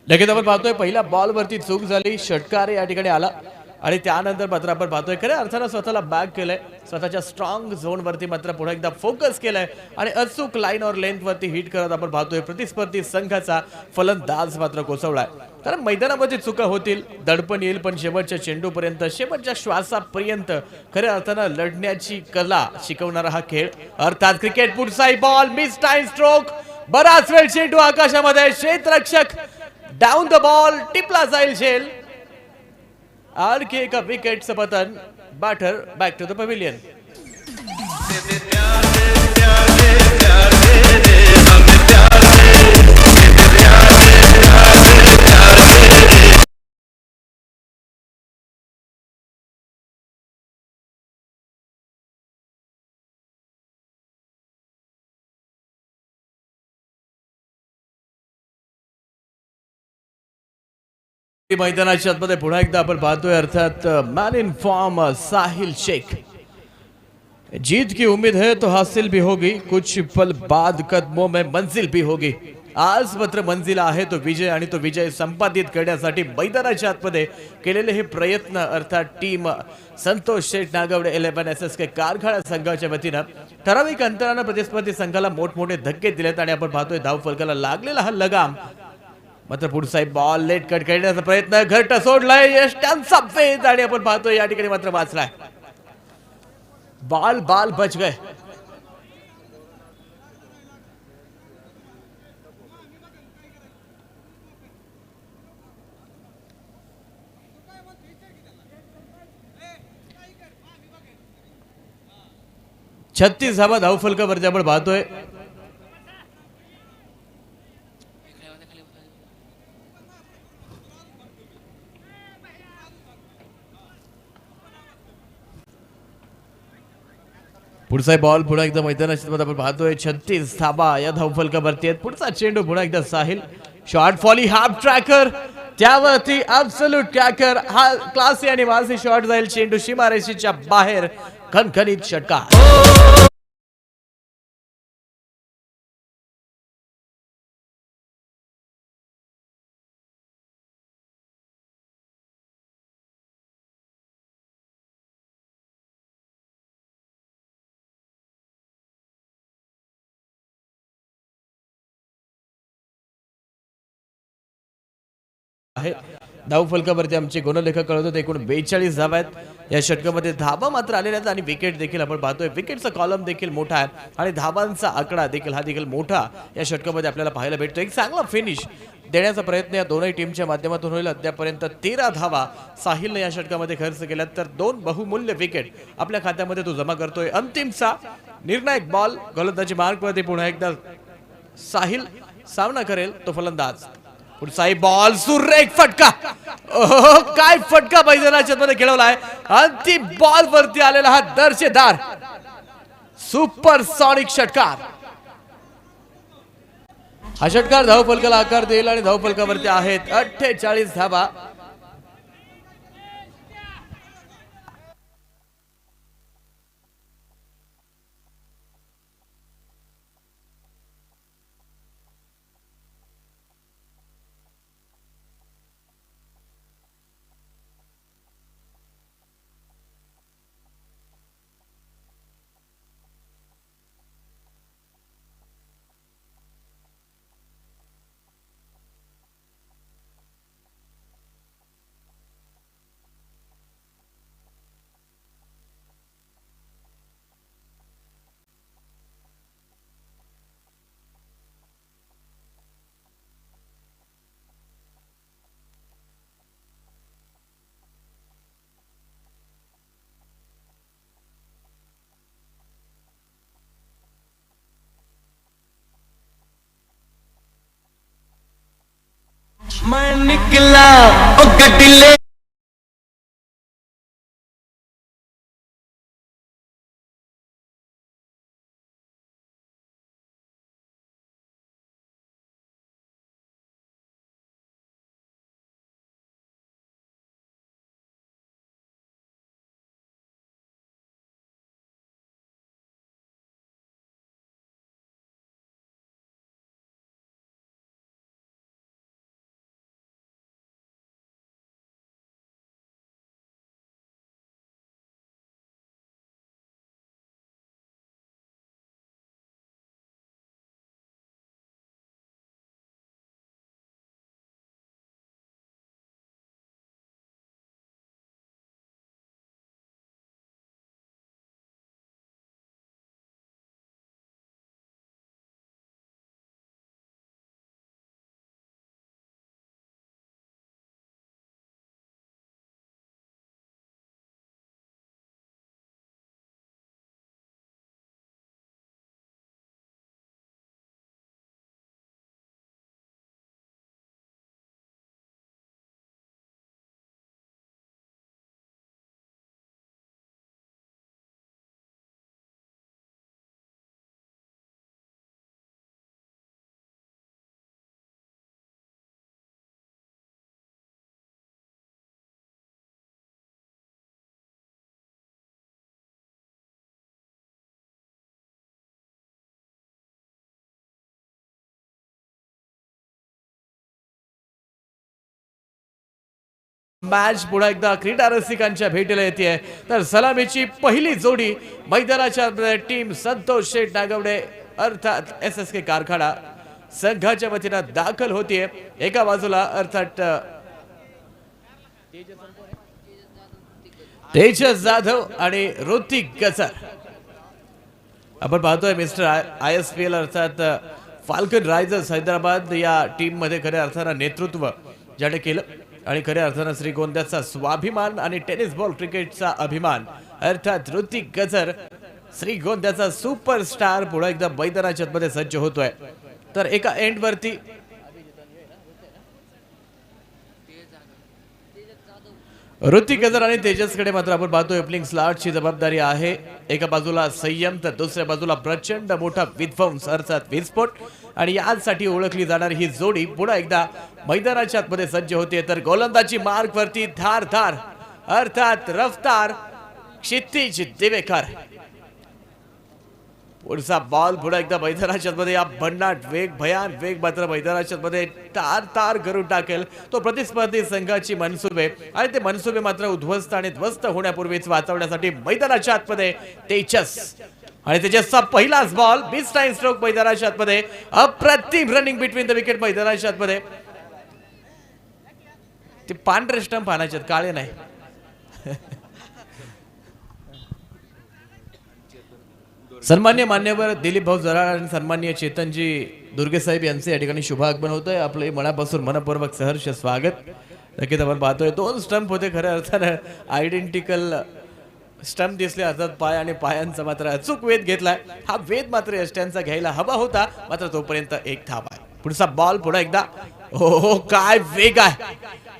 लगेच आपण पाहतोय पहिल्या बॉलवरती चूक झाली, षटकार या ठिकाणी आला आणि त्यानंतर मात्र आपण पाहतोय खऱ्या अर्थानं स्वतःला बॅक केलंय. स्वतःच्या स्ट्रॉंग झोन वरती मात्र पुन्हा एकदा फोकस केलाय आणि अचूक लाईन और लेंथ वरती हिट करत आपण पाहतोय प्रतिस्पर्धी संघाचा फलंदाज मात्र कोसळलाय. कारण मैदानामध्ये चुका होतील, दडपण येईल, पण शेवटच्या चेंडूपर्यंत, शेवटच्या श्वासापर्यंत खऱ्या अर्थानं लढण्याची कला शिकवणारा हा खेळ, अर्थात क्रिकेट. पुढचाही बॉल, मिस टाइम स्ट्रोक, बराच वेळ चेंडू आकाशामध्ये, क्षेत्ररक्षक डाउन द बॉल, टिपला जाईल झेल. आणखी एका विकेटचं पतन. Batter back to the pavilion. मैदानाच्या आतमध्ये पुन्हा एकदा आपण पाहतोय अर्थात man in form Sahil Shaikh. जीत की उम्मीद है तो हासिल भी होगी, कुछ पल बाद कदमों में मंजिल भी होगी. आज मात्र मंजिल आहे तो विजय आणि तो विजय संपादित करण्यासाठी मैदानाच्या आतमध्ये केलेले हे प्रयत्न, अर्थात टीम संतोष शेठ नागवडे 11 SSK कारखाना संघाच्या वतीनं ठराविक अंतरानं प्रतिस्पर्धी संघाला मोठमोठे धक्के दिलेत आणि आपण पाहतोय धावफलकाला लागलेला हा लगाम. मात्र पुढचा बॉल लेट कट करण्याचा प्रयत्न, घरट सोडलाय, यष्टांचा वेध आणि आपण पाहतोय या ठिकाणी मात्र वाचलाय. बाल बच गए. 36 धावा धावफलकावरती आपण पाहतोय. पुढचा बॉल पुन्हा एकदा मैदानाच्या मध्ये आपण पाहतोय. 36 धावा या धावफलकावरती आहेत. पुढचा चेंडू पुन्हा एकदा साहिल. शॉर्ट फॉली हाफ ट्रॅकर त्यावरती ॲब्सोल्यूट ट्रॅकर. हा क्लासी आणि मासी शॉट जाईल. चेंडू सीमारेषेच्या बाहेर. खणखणीत षटकार. आहे धावफलकावरती आमचे गुणलेखक कळत होते. एकूण 42 धावा आहेत या षटकामध्ये. धावा मात्र आलेल्या आहेत आणि विकेट देखील आपण पाहतोय. विकेटचा कॉलम देखील मोठा आहे आणि धावांचा आकडा देखील हा देखील मोठा या षटकामध्ये आपल्याला पाहायला भेटतो. एक चांगला फिनिश देण्याचा प्रयत्न या दोनही टीमच्या माध्यमातून होईल. अद्यापर्यंत 13 धावा साहिलने या षटकामध्ये खर्च केल्यात तर 2 बहुमूल्य विकेट आपल्या खात्यामध्ये तो जमा करतोय. अंतिमचा निर्णायक बॉल गोलंदाजी मार्कवरती पुन्हा एकदा साहिल सामना करेल तो फलंदाज. पुढचाही बॉल सुरेख फटका. काय फटका मैदानाच्या मध्ये खेळवलाय. अंतिम बॉल वरती आलेला हा दर्जेदार सुपर सॉनिक षटकार. हा षटकार धावफलकाला आकार देईल आणि धावफलकावरती आहेत 48 धावा. मैं निकला ओ गड्डी मॅच पुन्हा एकदा क्रीडा रसिकांच्या भेटीला येते. तर सलामीची पहिली जोडी मैदानाच्या टीम संतोष शेठ नागवडे अर्थात SSK कारखाना संघाच्या वतीनं दाखल होतीये. एका बाजूला अर्थात तेजस जाधव आणि ऋतिक गजर. आपण पाहतोय मिस्टर ISPL अर्थात फाल्कन रायझर्स हैदराबाद या टीम मध्ये खऱ्या अर्थानं नेतृत्व ज्याने केलं आणि खऱ्या अर्थानं श्रीगोंद्याचा स्वाभिमान आणि टेनिस बॉल क्रिकेटचा अभिमान अर्थात ऋतिक गजर श्रीगोंद्याचा सुपरस्टार पुढे एकदा मैदानाच्या मध्ये सज्ज होतोय. तर एका एंड वरती ऋतिक गजर आणि तेजसकडे मात्र आपण पाहतोय ओपनिंग स्लॉटची जबाबदारी आहे. एका बाजूला संयम तर दुसऱ्या बाजूला प्रचंड मोठा विध्वंस अर्थात विस्फोट आणि यासाठी ओळखली जाणारी ही जोडी पुन्हा एकदा मैदानाच्या आतमध्ये सज्ज होते. तर गोलंदाजी मार्ग वरती धारधार अर्थात रफ्तार क्षितिज दिवेकर. पुढचा बॉल पुढे एकदा मैदानाच्या मध्ये या भन्नाट वेग भयान वेग मात्र मैदानाच्या मध्ये तार तार करून टाकेल तो प्रतिस्पर्धी संघाची मनसुबे आणि ते मनसुबे मात्र उद्ध्वस्त आणि ध्वस्त होण्यापूर्वीच वाचवण्यासाठी मैदानाच्या आतमध्ये तेजस आणि तेजसचा पहिलाच बॉल बिग टाइम स्ट्रोक मैदानाच्या आतमध्ये अप्रतिम रनिंग बिटवीन द विकेट मैदानाच्या आतमध्ये. ते पांढरे स्टंप आणायचे काळे नाही. सन्मान्य मान्यवर दिलीप भाऊ जराळ आणि सन्मान्य चेतनजी दुर्गे साहेब यांचे या ठिकाणी शुभ आगमन होत आहे. आपले मनापासून मनपूर्वक सहर्ष स्वागत. नक्कीच आपण पाहतोय दोन स्टंप होते खऱ्या अर्थानं आयडेंटिकल स्टंप दिसले अर्थात पाय आणि पायांचा मात्र अचूक वेध घेतलाय. हा वेध मात्र यष्ट्यांचा घ्यायला हवा होता मात्र तोपर्यंत एक धाव आहे. पुढचा बॉल पुढे एकदा हो काय वेग आहे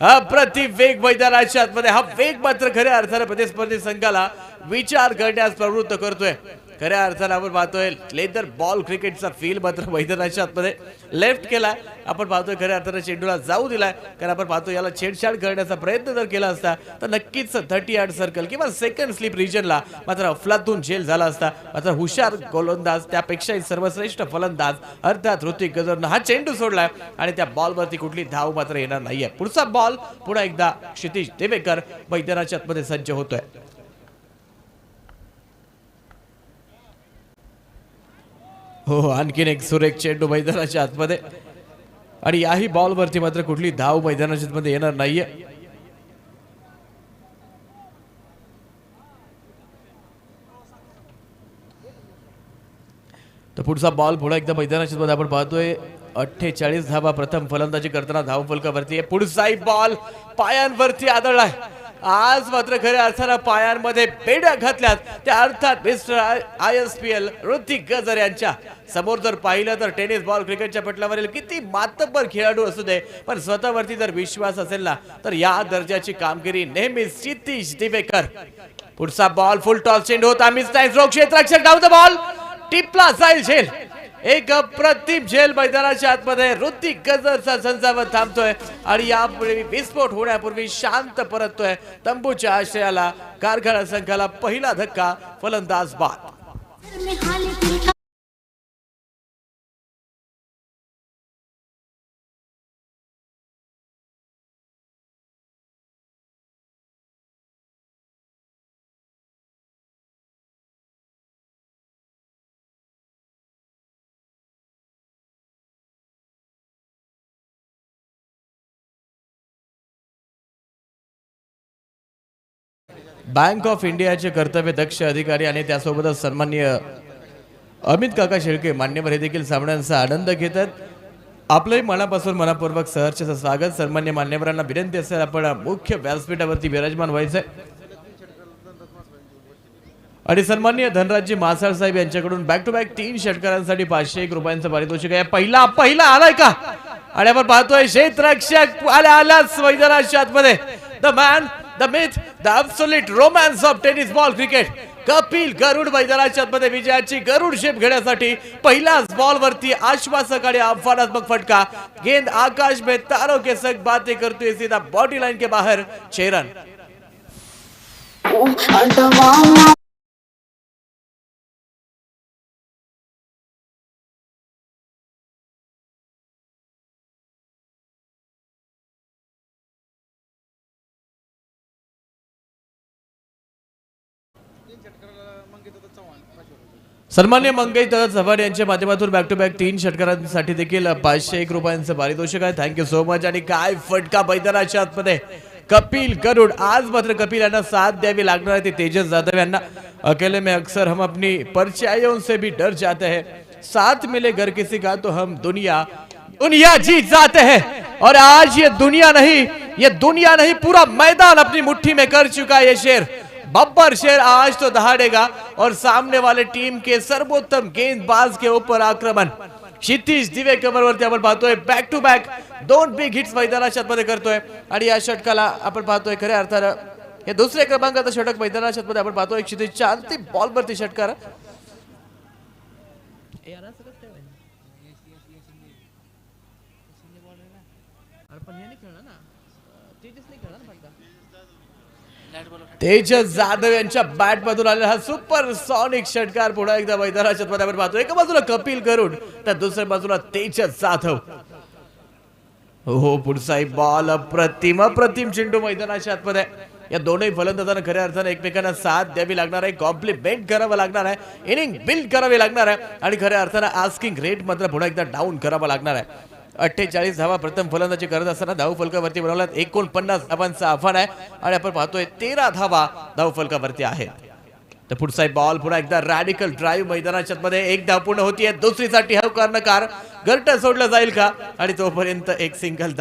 अप्रतिम वेग मैदानाच्या आतमध्ये. हा वेग मात्र खऱ्या अर्थानं प्रतिस्पर्धी संघाला विचार करण्यास प्रवृत्त करतोय. खऱ्या अर्थानं आपण पाहतोय लेदर बॉल क्रिकेटचा फील मात्र मैदानाच्या आतमध्ये लेफ्ट केलाय. आपण पाहतोय खऱ्या अर्थानं चेंडूला जाऊ दिलाय कारण आपण पाहतोय याला छेडछाड करण्याचा प्रयत्न जर केला असता तर नक्कीच 30 यार्ड सर्कल किंवा सेकंड स्लिप रिजनला मात्र अफलातून झेल झाला असता. मात्र हुशार गोलंदाज त्यापेक्षाही सर्वश्रेष्ठ फलंदाज अर्थात ऋतिक गजरनं हा चेंडू सोडलाय आणि त्या बॉलवरती कुठली धाव मात्र येणार नाहीये. पुढचा बॉल पुन्हा एकदा क्षितिज दिवेकर मैदानाच्या आतमध्ये सज्ज होतोय. हो आणखीन एक सुरेख चेंडू मैदानाच्या आतमध्ये आणि याही बॉलवरती मात्र कुठली धाव मैदानाच्या आतमध्ये येणार नाहीये. तर पुढचा बॉल पुढे एकदा मैदानाच्या मध्ये आपण पाहतोय 48 धावा प्रथम फलंदाजी करताना धाव फलकावरती आहे. पुढचाही बॉल पायांवरती आदळलाय. आज मात्र खऱ्या अर्थानं पायांमध्ये बेड्या घातल्यात त्या अर्थात मिस्टर ISPL ऋतिक गजर यांच्या समोर जर पाहिलं तर टेनिस बॉल क्रिकेटच्या पटलावरील किती मातब्बर खेळाडू असू दे पण स्वतःवरती जर विश्वास असेल ना तर या दर्जाची कामगिरी नेहमीच क्षितिज दिवेकर. पुढचा बॉल फुल टॉस चेंडू होता मिस टाइम स्ट्रोक क्षेत्ररक्षक डाऊन द बॉल टिपला जाईल झेल. एक अप्रतिम झेल मैदानाच्या आतमध्ये ऋतिक गजरचा संचावर थांबतोय आणि यापूर्वी विस्फोट होण्यापूर्वी शांत परततोय तंबूच्या आश्रयाला. कारखाना संघाला पहिला धक्का फलंदाज बाद. बँक ऑफ इंडियाचे कर्तव्य दक्ष अधिकारी आणि त्यासोबतच सन्माननीय अमित काका शेळके मान्यवर हे देखील सामन्यांचा आनंद घेतात. आपलंही मनापासून मनपूर्वक सहर्ष स्वागत. सन्मान्य मान्यवरांना विनंती असेल आपण मुख्य व्यासपीठावरती विराजमान व्हायचंय आणि सन्माननीय धनराजजी मासाळ साहेब यांच्याकडून बॅक टू बॅक 3 षटकारांसाठी 501 रुपयांचं पारितोषिक आहे. पहिला आलाय का आणि आपण पाहतोय क्षेत्ररक्षक आल्याच मैदानाच्या आतमध्ये the man the myth the absolute romance of tennis ball cricket Kapil Garud मैदानाच्या मध्ये विजयाची गरुड शेप घेण्यासाठी पहिल्याच बॉल वरती आश्वासक आणि आव्हानात्मक फटका. गेंद आकाश में तारों के संग बातें करते सीधा बॉडी लाइन के बाहर 6 रन. सन्मान्य मंगई चव्हाण यांच्या माध्यमातून बॅक टू बॅक 3 षटकारांसाठी देखील 501 रुपयांचं पारितोषिक आहे. Thank you so much. आणि काय फटका मैदानाच्या आतमध्ये कपिल गरुड. आज मात्र कपिल यांना साथ द्यावी लागणार आहे ती तेजस जाधव यांना. अकेले में अक्सर हम अपनी परछाइयों से भी डर जाते हैं, साथ मिले घर किसी का तो हम दुनिया जीत जाते हैं. और आज ये दुनिया नहीं पूरा मैदान अपनी मुट्ठी में कर चुका है ये शेर. बब्बर शेर आज तो दहाड़ेगा और सामने वाले टीम के सर्वोत्तम गेंदबाज के ऊपर आक्रमण. क्षितिज दिवेकरवरती आपण पाहतोय back to back 2 big hits मैदानाच्या आतमध्ये करतोय आणि या षटकाला आपण पाहतोय खऱ्या अर्थानं हे दुसऱ्या क्रमांकाचं षटक मैदानाच्या आतमध्ये आपण पाहतोय. क्षितिजच्या अंतिम बॉलवरती षटकार. तेजस जाधव यांच्या बॅट मधून आलेला हा सुपर सॉनिक षटकार पुन्हा एकदा मैदानाच्या आतमध्ये आपण पाहतो. एका बाजूला कपिल गरुड तर दुसऱ्या बाजूला तेजस जाधव. हो पुढचा बॉल अप्रतिम चेंडू मैदानाच्या आतमध्ये. या दोन्ही फलंदाजांना खऱ्या अर्थाने एकमेकांना साथ द्यावी लागणार आहे, कॉम्प्लिमेंट करावं लागणार आहे, इनिंग बिल्ड करावी लागणार आहे आणि खऱ्या अर्थाने आस्किंग रेट मात्र पुन्हा एकदा डाऊन करावा लागणार आहे. 48 धावा प्रथम फलंदाजी करत असताना धाव फलकावरती बनवल्यात 49 धावांचं आव्हान आहे आणि आपण पाहतोय 13 धावा धाव फलकावरती आहेत. तर पुढचा बॉल पुन्हा एकदा रॅडिकल ड्राईव्ह मैदानाच्या मध्ये. एक धाव पूर्ण होतीये, दुसरीसाठी हा कर्णकार घरट सोडलं जाईल का आणि तोपर्यंत एक सिंगल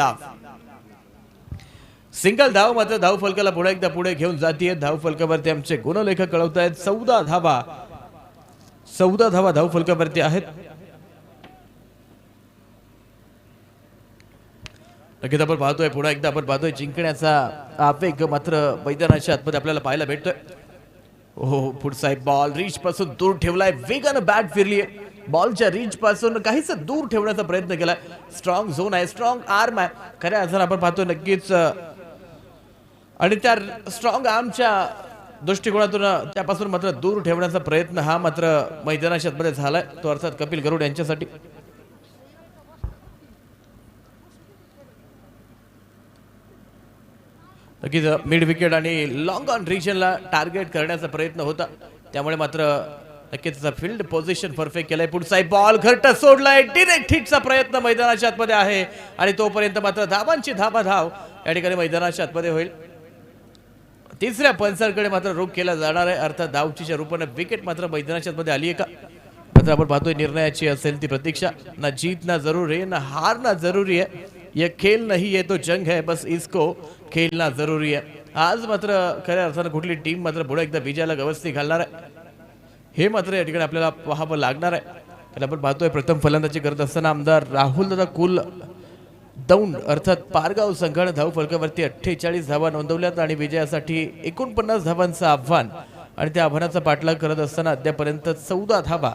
धाव मात्र धाव फलकाला पुन्हा एकदा पुढे घेऊन जातीये. धाव फलकावरती आमचे गुणलेखक कळवतायत 14 धावा धाव फलकावरती आहेत. नक्कीच आपण पाहतोय पुन्हा एकदा आपण पाहतोय जिंकण्याचा आवेग मात्र मैदानाच्या आतमध्ये आपल्याला पाहायला भेटतोय. हो पुढचा बॉल रीच पासून दूर ठेवलाय, वेगानं बॅट फिरली आहे, बॉलच्या रीच पासून काहीच दूर ठेवण्याचा प्रयत्न केलाय. स्ट्रॉंग झोन आहे, स्ट्रॉंग आर्म आहे खऱ्या अर्थानं आपण पाहतोय नक्कीच आणि त्या स्ट्रॉंग आर्मच्या दृष्टिकोनातून त्यापासून मात्र दूर ठेवण्याचा प्रयत्न हा मात्र मैदानाच्या आतमध्ये झालाय, तो अर्थात कपिल गरुड यांच्यासाठी. नक्कीच मिड विकेट आणि लॉंग ऑन रिजनला टार्गेट करण्याचा प्रयत्न होता, त्यामुळे मात्र नक्कीच फील्ड पोझिशन परफेक्ट केलंय. पुढचा बॉल घरट सोडलाय, डिरेक्ट हिटचा प्रयत्न मैदानाच्या आतमध्ये आहे आणि तोपर्यंत मात्र धावांची धाव या ठिकाणी मैदानाच्या आतमध्ये होईल. तिसऱ्या पंचांकडे मात्र रुख केला जाणार आहे, अर्थात धावचीच्या रूपाने विकेट मात्र मैदानाच्या आतमध्ये आली आहे का मात्र आपण पाहतोय निर्णयाची असेल ती प्रतीक्षा. ना जीतना जरूरी है ना हारना जरूरी है, ये खेल नहीं ये तो जंग है, बस इसको खेलना जरूरी है. आज मात्र खऱ्या अर्थानं कुठली टीम मात्र पुढे एकदा विजयाला गवसणी घालणार आहे हे मात्र या ठिकाणी आपल्याला पाहावं लागणार आहे. तर आपण पाहतोय प्रथम फलंदाजी करत असताना आमदार राहुल दादा कुल दौंड अर्थात पारगाव संघाने धाव फलकावरती 48 धावा नोंदवल्यात आणि विजयासाठी 49 धावांचं आव्हान आणि त्या आव्हानाचा पाठलाग करत असताना अद्यापर्यंत 14 धावा.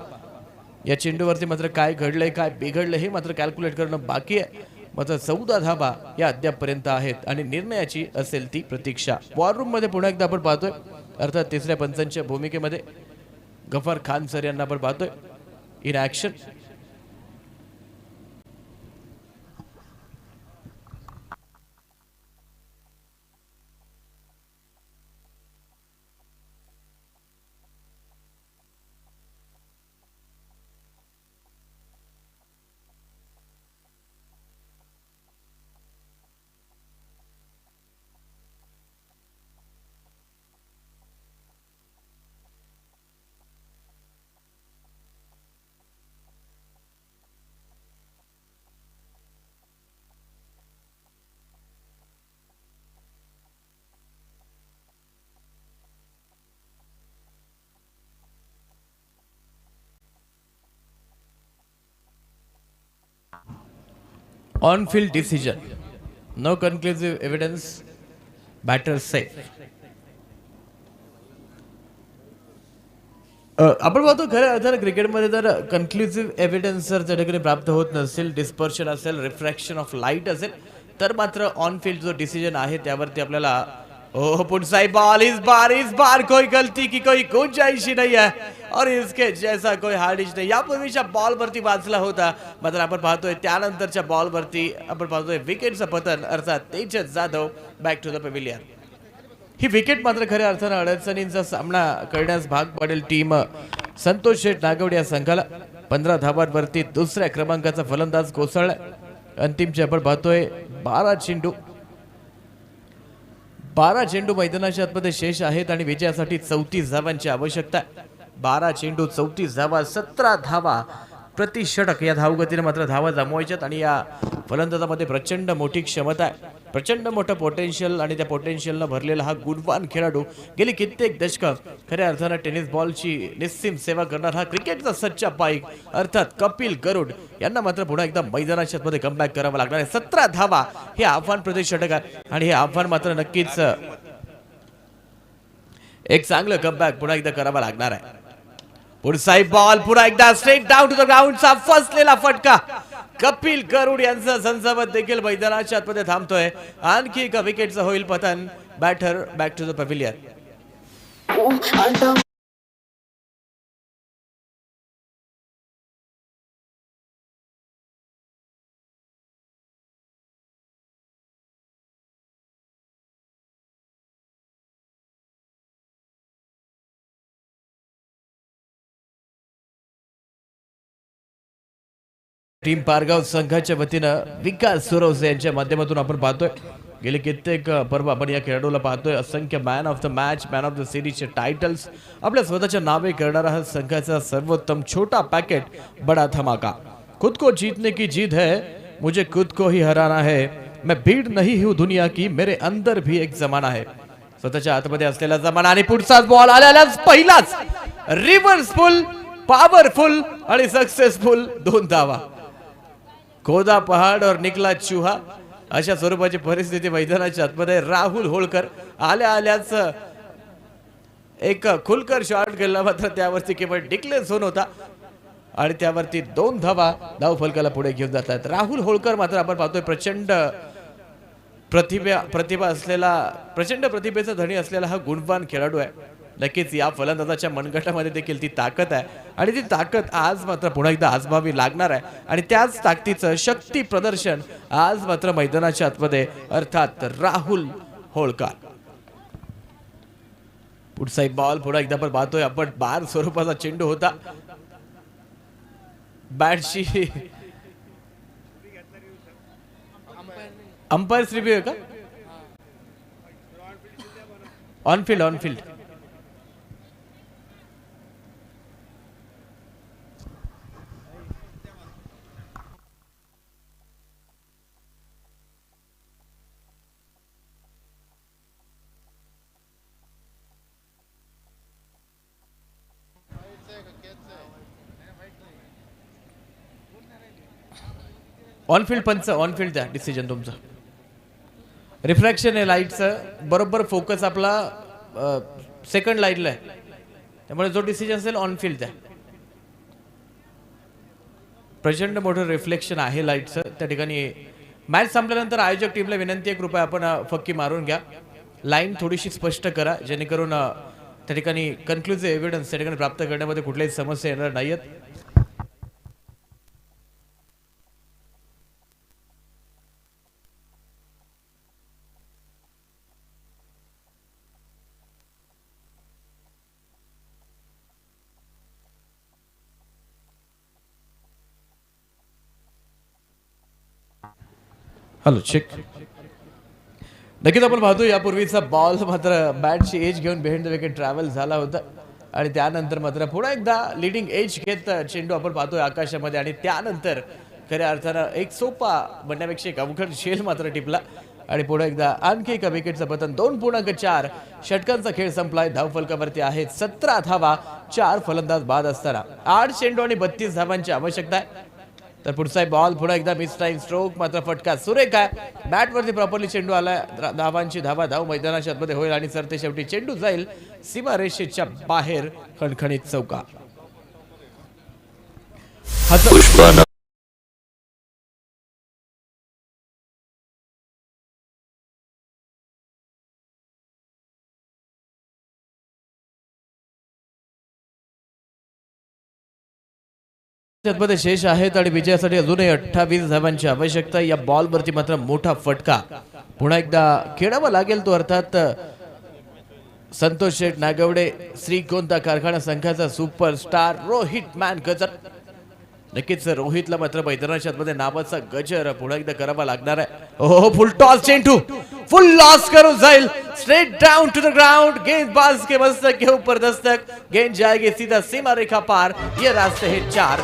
या चेंडूवरती मात्र काय घडलंय काय बिघडलं हे मात्र कॅल्क्युलेट करणं बाकी आहे, मात्र 14 धावा या अद्यापर्यंत आहेत आणि निर्णयाची असेल ती प्रतीक्षा. वॉर रूम मध्ये पुन्हा एकदा आपण पाहतोय अर्थात तिसऱ्या पंचांच्या भूमिकेमध्ये गफार खान सर यांना आपण पाहतोय in action. On field decision, no conclusive evidence, batter safe. आपण पाहतो खऱ्या अर्थानं क्रिकेटमध्ये जर कन्क्लुसिव्ह एव्हिडन्स जर त्या ठिकाणी प्राप्त होत नसेल, डिस्पर्शन असेल, रिफ्रॅक्शन ऑफ लाईट असेल, तर मात्र ऑन फील्ड जो डिसिजन आहे त्यावरती आपल्याला पुढचा बॉल इस बार कोई गलती की कोई गुंजाइश ही नहीं है और इसके जैसा कोई हार्डिश नाही. यापूर्वीच्या बॉल वरती वाचला होता, मात्र आपण पाहतोय त्यानंतरच्या बॉल वरती आपण पाहतोय विकेटचं पतन अर्थात Tejas Jadhav back to the pavilion. ही विकेट मात्र खऱ्या अर्थानं अडचणींचा सामना करण्यास भाग पाडेल टीम संतोष शेठ नागवडे या संघाला. 15 धावांवरती दुसऱ्या क्रमांकाचा फलंदाज कोसळलाय. अंतिमचे आपण पाहतोय 12 चेंडू मैदानाच्या आतमध्ये शेष आहेत आणि विजयासाठी 34 धावांची आवश्यकता आहे. 12 चेंडू 34 धावा, 17 धावा प्रति षटक या धावगतीने मात्र धावा जमवायच्यात आणि या फलंदाजामध्ये प्रचंड मोठी क्षमता आहे. प्रचंड मोठं पोटेन्शियल आणि त्या पोटेन्शियलनं भरलेला हा गुणवान खेळाडू गेली कित्येक दशकं खऱ्या अर्थानं टेनिस बॉलची निस्सीम सेवा करणार हा क्रिकेटचा सच्चा पाईक अर्थात कपिल गरुड यांना मात्र पुन्हा एकदा मैदानाच्या मध्ये कमबॅक करावा लागणार आहे. 17 धावा हे आव्हान प्रदेश षटक आहे आणि हे आव्हान मात्र नक्कीच एक चांगलं कमबॅक पुन्हा एकदा करावा लागणार आहे. पुढचा बॉल पुन्हा एकदा स्ट्रेट डाऊन टू द ग्राउंडचा फसलेला फटका कपिल गरुड यांचा संसावत देखील मैदानाच्या आतमध्ये थांबतोय. आणखी एका विकेटचं होईल पतन. Batter back to the pavilion. Team Pargaon संघाच्या वतीनं विकास सुरवसे यांच्या माध्यमातून आपण पाहतोय गेले कित्येक पर्व आपण या खेळाडूला पाहतोय. असंख्य man of the match, man of the सिरीजचे टायटल्स आपल्या स्वतःच्या नावे करणारा हा संघाचा सर्वोत्तम छोटा पॅकेट बडा धमाका. खुद को जीतने की जिद है, मुझे खुद को ही हराना है, मैं भीड़ नहीं हूं दुनिया की, मेरे अंदर भी एक जमाना है. स्वतःच्या आतमध्ये असलेला जमाना आणि पुढचाच बॉल आल्यालाच पहिलाच रिव्हर्सफुल पॉवरफुल आणि सक्सेसफुल 2 धावा. खोदा पहाड और निकला चुहा अशा स्वरूपाची परिस्थिती मैदानाच्या आतमध्ये. राहुल होळकर आल्याच एक खुलकर शॉट गेला मात्र त्यावरती केवळ डिक्लेअर झोन होता आणि त्यावरती 2 धावा धाव फलकाला पुढे घेऊन जातात. राहुल होळकर मात्र आपण पाहतोय प्रचंड प्रतिभा असलेला, प्रचंड प्रतिभेचा धनी असलेला हा गुणवान खेळाडू आहे. नक्कीच या फलंदाजाच्या मनगटामध्ये देखील ती ताकद आहे आणि ती ताकद आज मात्र पुन्हा एकदा आजमावी लागणार आहे आणि त्याच ताकदीचं शक्ती प्रदर्शन आज मात्र मैदानाच्या आतमध्ये अर्थात राहुल होळकर. पुढचा बॉल पुन्हा एकदा आपण पाहतोय आपण बार स्वरूपाचा चेंडू होता. बॅटशी अंपायर्स रिव्ह्यू आहे का? ऑनफिल्ड ऑनफिल्ड पंच, ऑनफिल्ड द्या डिसिजन तुमचं. रिफ्रॅक्शन आहे लाईटचं, बरोबर फोकस आपला सेकंड लाईटला आहे, त्यामुळे जो डिसिजन असेल ऑनफिल्ड द्या. प्रचंड मोठं रिफ्लेक्शन आहे लाईटचं त्या ठिकाणी. मॅच संपल्यानंतर आयोजक टीमला विनंती आहे कृपया आपण फक्की मारून घ्या, लाईन थोडीशी स्पष्ट करा जेणेकरून त्या ठिकाणी कन्क्लुसिव्ह एव्हिडन्स त्या ठिकाणी प्राप्त करण्यामध्ये कुठल्याही समस्या येणार नाहीत. Hello check. नक्कीच आपण पाहतो यापूर्वीचा बॉल मात्र बॅटची एज घेऊन बिहाइंड द विकेट ट्रॅव्हल झाला होता आणि त्यानंतर मात्र पुन्हा एकदा लिडिंग एज घेत चेंडू आपण पाहतोय आकाशामध्ये आणि त्यानंतर खऱ्या अर्थानं एक सोपा बनण्यापेक्षा एक अवघड शेल मात्र टिपला आणि पुन्हा एकदा आणखी एका विकेटचं पतन. 2.4 षटकांचा खेळ संपलाय. धावफलकावरती आहेत 17 धावा, 4 फलंदाज बाद असताना 8 चेंडू आणि 32 धावांची आवश्यकता आहे. तर पुढचा बॉल पुन्हा एकदा मिस टाइम स्ट्रोक मात्र फटका सुरेख आहे. बॅटवरती प्रॉपरली चेंडू आलाय. धावांची धाव मैदानाच्या आतमध्ये होईल आणि सरते शेवटी चेंडू जाईल सीमारेषेच्या बाहेर खणखणीत चौका. मध्ये शेष आहेत आणि विजयासाठी अजूनही 28 धावांची आवश्यकता. या बॉलवरती मात्र मोठा फटका पुन्हा एकदा खेळावा लागेल तो अर्थात संतोष शेठ नागवडे श्रीगोंदा कारखाना संघाचा सुपरस्टार रोहित मॅन गजर. नक्कीच रोहितला मात्र मैदानाच्या मध्ये नावाचा गजर पुन्हा एकदा करावा लागणार आहे. ओहो फुल टॉस चेंडू फुल लॉस करून जाईल straight down to the ground. गेंदबाज के मस्तक के ऊपर दस्तक, गेंद जाएगी सीधा सीमा रेखा पार. ये रास्ते हैं 4.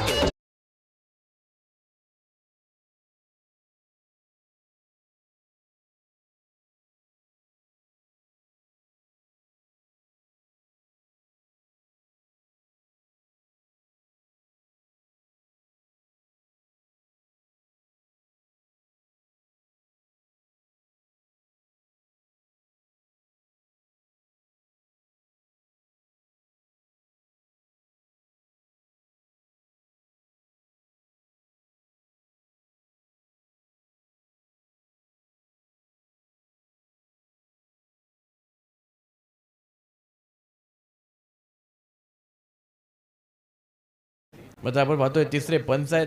मात्र आपण पाहतोय तिसरे पंच आहेत,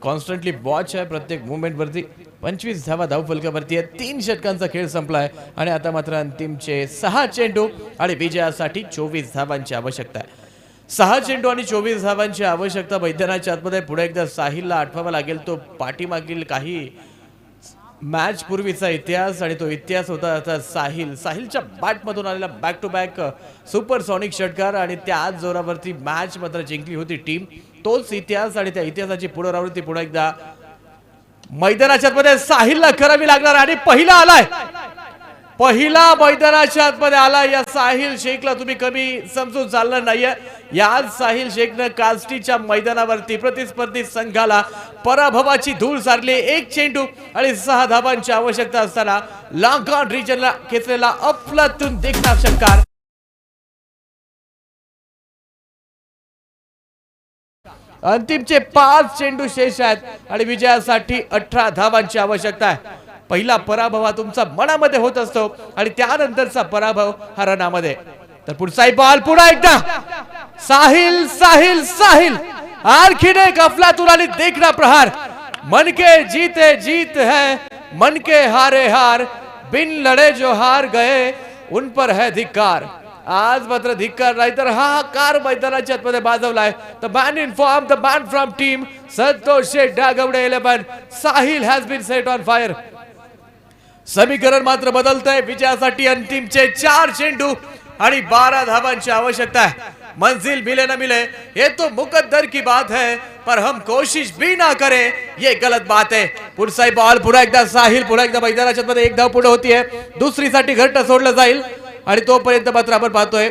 कॉन्स्टंटली वॉच आहे प्रत्येक मुवमेंट वरती. 25 धावा धावफलकावरती आहे. 3 षटकांचा खेळ संपलाय आणि आता मात्र अंतिमचे 6 चेंडू आणि विजयासाठी 24 धावांची आवश्यकता आहे. 6 चेंडू आणि 24 धावांची आवश्यकता. मैदानाच्या आतमध्ये पुढे एकदा साहिलला आठवावा लागेल तो पाठीमागील काही मॅच पूर्वीचा इतिहास, आणि तो इतिहास होता आता साहिलच्या बॅटमधून आलेला बॅक टू बॅक सुपरसॉनिक षटकार, आणि त्याच जोरावरती मॅच मात्र जिंकली होती टीम. तोच इतिहास आणि त्या इतिहासाची पुनरावृत्ती पुन्हा एकदा मैदानाच्या आतमध्ये साहिलला करावी लागणार. आणि पहिला मैदानाच्या आतमध्ये आला या साहिल शेखला तुम्ही कमी समजून चाललं नाहीये. याच साहिल शेखनं कास्टीच्या मैदानावरती प्रतिस्पर्धी संघाला पराभवाची धूळ सारली. 1 चेंडू आणि 6 धावांची आवश्यकता असताना लॉंग ऑन रिजनला खेचलेला अफलातून देखणा षटकार. अंतिमचे 5 चेंडू शेष आहेत आणि विजयासाठी 18 धावांची आवश्यकता आहे. पहिला पराभव हा तुमचा मनामध्ये होत असतो आणि त्यानंतरचा पराभव हा रनामध्ये. तर पुढचा बॉल पुन्हा एकदा साहिल आणखीन एक अफलातून आणि देखना प्रहार. मन के जीते जीत है, मन के हारे हार, बिन लड़े जो हार गए उन पर है धिक्कार. आज मात्र धिक्कार नाही तर हाहाकार मैदानाच्या आतमध्ये बाजवलाय. The man in form, the man from team Santosh Sheth Dagwade 11. Sahil has been set on fire. समीकरण मात्र बदलतंय. विजयासाठी अंतिमचे 4 चेंडू आणि 12 धावांची आवश्यकता है. मंजिल मिले न मिले ये तो मुकद्दर की बात है, पर हम कोशिश भी ना करें ये गलत बात है. पुढचा बॉल पुन्हा एकदा साहिल, पुन्हा एकदा मैदानाच्या मध्ये 1 धाव पुढे होतीये. दुसरीसाठी घट्ट सोडलं जाईल आणि तोपर्यंत मात्र आपण पाहतोय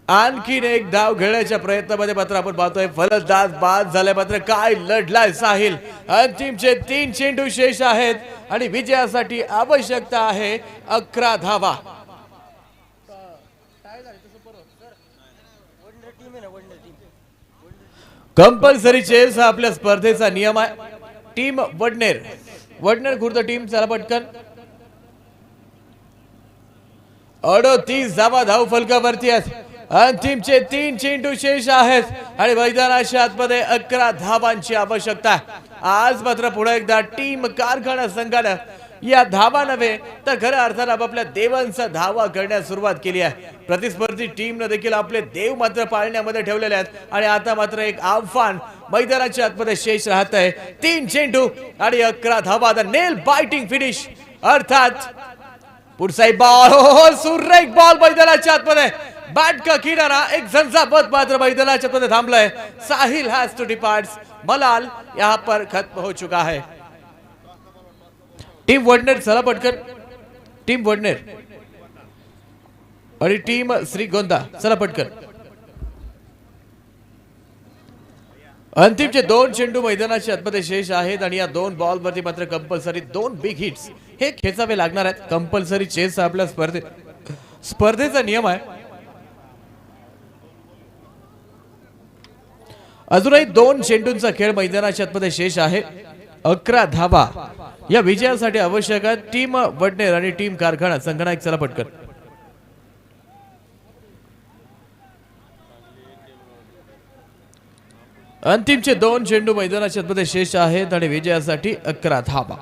आणखीन 1 धाव घेण्याच्या प्रयत्नामध्ये मात्र आपण पाहतोय फलंदाज बाद झाले. मात्र काय लढलाय साहिल. अंतिमचे 3 चेंडू शेष आहेत आणि विजयासाठी आवश्यकता आहे 11 धावा. कंपल्सरी चेस हा आपल्या स्पर्धेचा नियम आहे. टीम वडनेर खुर्द टीम चला पटकन. 38 धावा धाव फलकावरती आहेत. अंतिमचे 3 चेंडू शेष आहेत आणि मैदानाच्या आतमध्ये 11 धावांची आवश्यकता आहे. आज मात्र पुन्हा एकदा टीम कारखाना संघानं या धावा नव्हे तर खऱ्या अर्थानं आपापल्या देवांचा धावा करण्यास सुरुवात केली आहे. प्रतिस्पर्धी टीमने देखील आपले देव मात्र पाळण्यामध्ये ठेवलेले आहेत आणि आता मात्र एक आव्हान मैदानाच्या आतमध्ये शेष राहत आहे. 3 चेंडू आणि 11 धावा. The nail biting finish. अर्थात पुढचा बॉल सुरेख बॉल मैदानाच्या आतमध्ये. बॅट का किनारा एक झंझावत मात्र मैदानाच्या आतमध्ये थांबलाय. Sahil has to depart. मलाल यहां पर खत्म हो चुका है. टीम वडनेर चला पटकन. टीम वडनेर आणि टीम श्रीगोंदा चला पटकन. अंतिमचे 2 चेंडू मैदानाच्या आतमध्ये शेष आहेत आणि या 2 बॉल वरती मात्र कंपल्सरी 2 बिग हिट्स हे खेचावे लागणार आहेत. कंपल्सरी चेस आपल्या स्पर्धेचा नियम आहे. अजूनही 2 चेंडूंचा खेळ मैदानाच्या आतमध्ये शेष आहे. 11 धावा या विजयासाठी आवश्यक आहे. टीम वडनेर आणि टीम कारखाना संघनायक चला पटकन. अंतिमचे 2 चेंडू मैदानाच्या आतमध्ये शेष आहेत आणि विजयासाठी 11 धावा.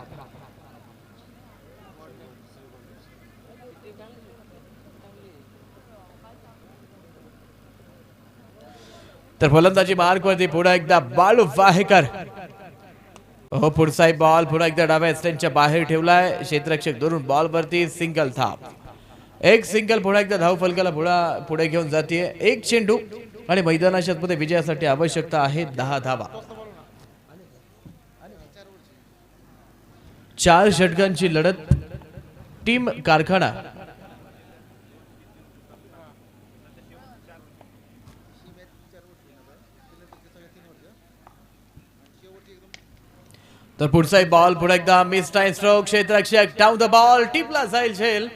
तर फलंदाजी मार्कवरती पुन्हा एकदा बाळू वाहेकर. हो पुढचा बॉल पुन्हा एकदा डाव्या स्टँडच्या बाहेर ठेवलाय. क्षेत्ररक्षक धरून बॉल वरती सिंगल थाप. 1 सिंगल पुन्हा एकदा धाव फलकाला पुढे घेऊन जाते. 1 चेंडू आणि मैदानाच्या आतमध्ये विजयासाठी आवश्यकता आहे 10 धावा. 4 षटकांची लढत. टीम कारखाना तर पुढचा बॉल पुन्हा एकदा मिस टाइम स्ट्रोक. क्षेत्ररक्षक डाऊन द बॉल टिपला जाईल झेल.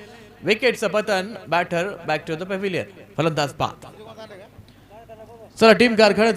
विकेटचं पतन. Batter back to the pavilion. फलंदाज बाद. चला टीम कारखाना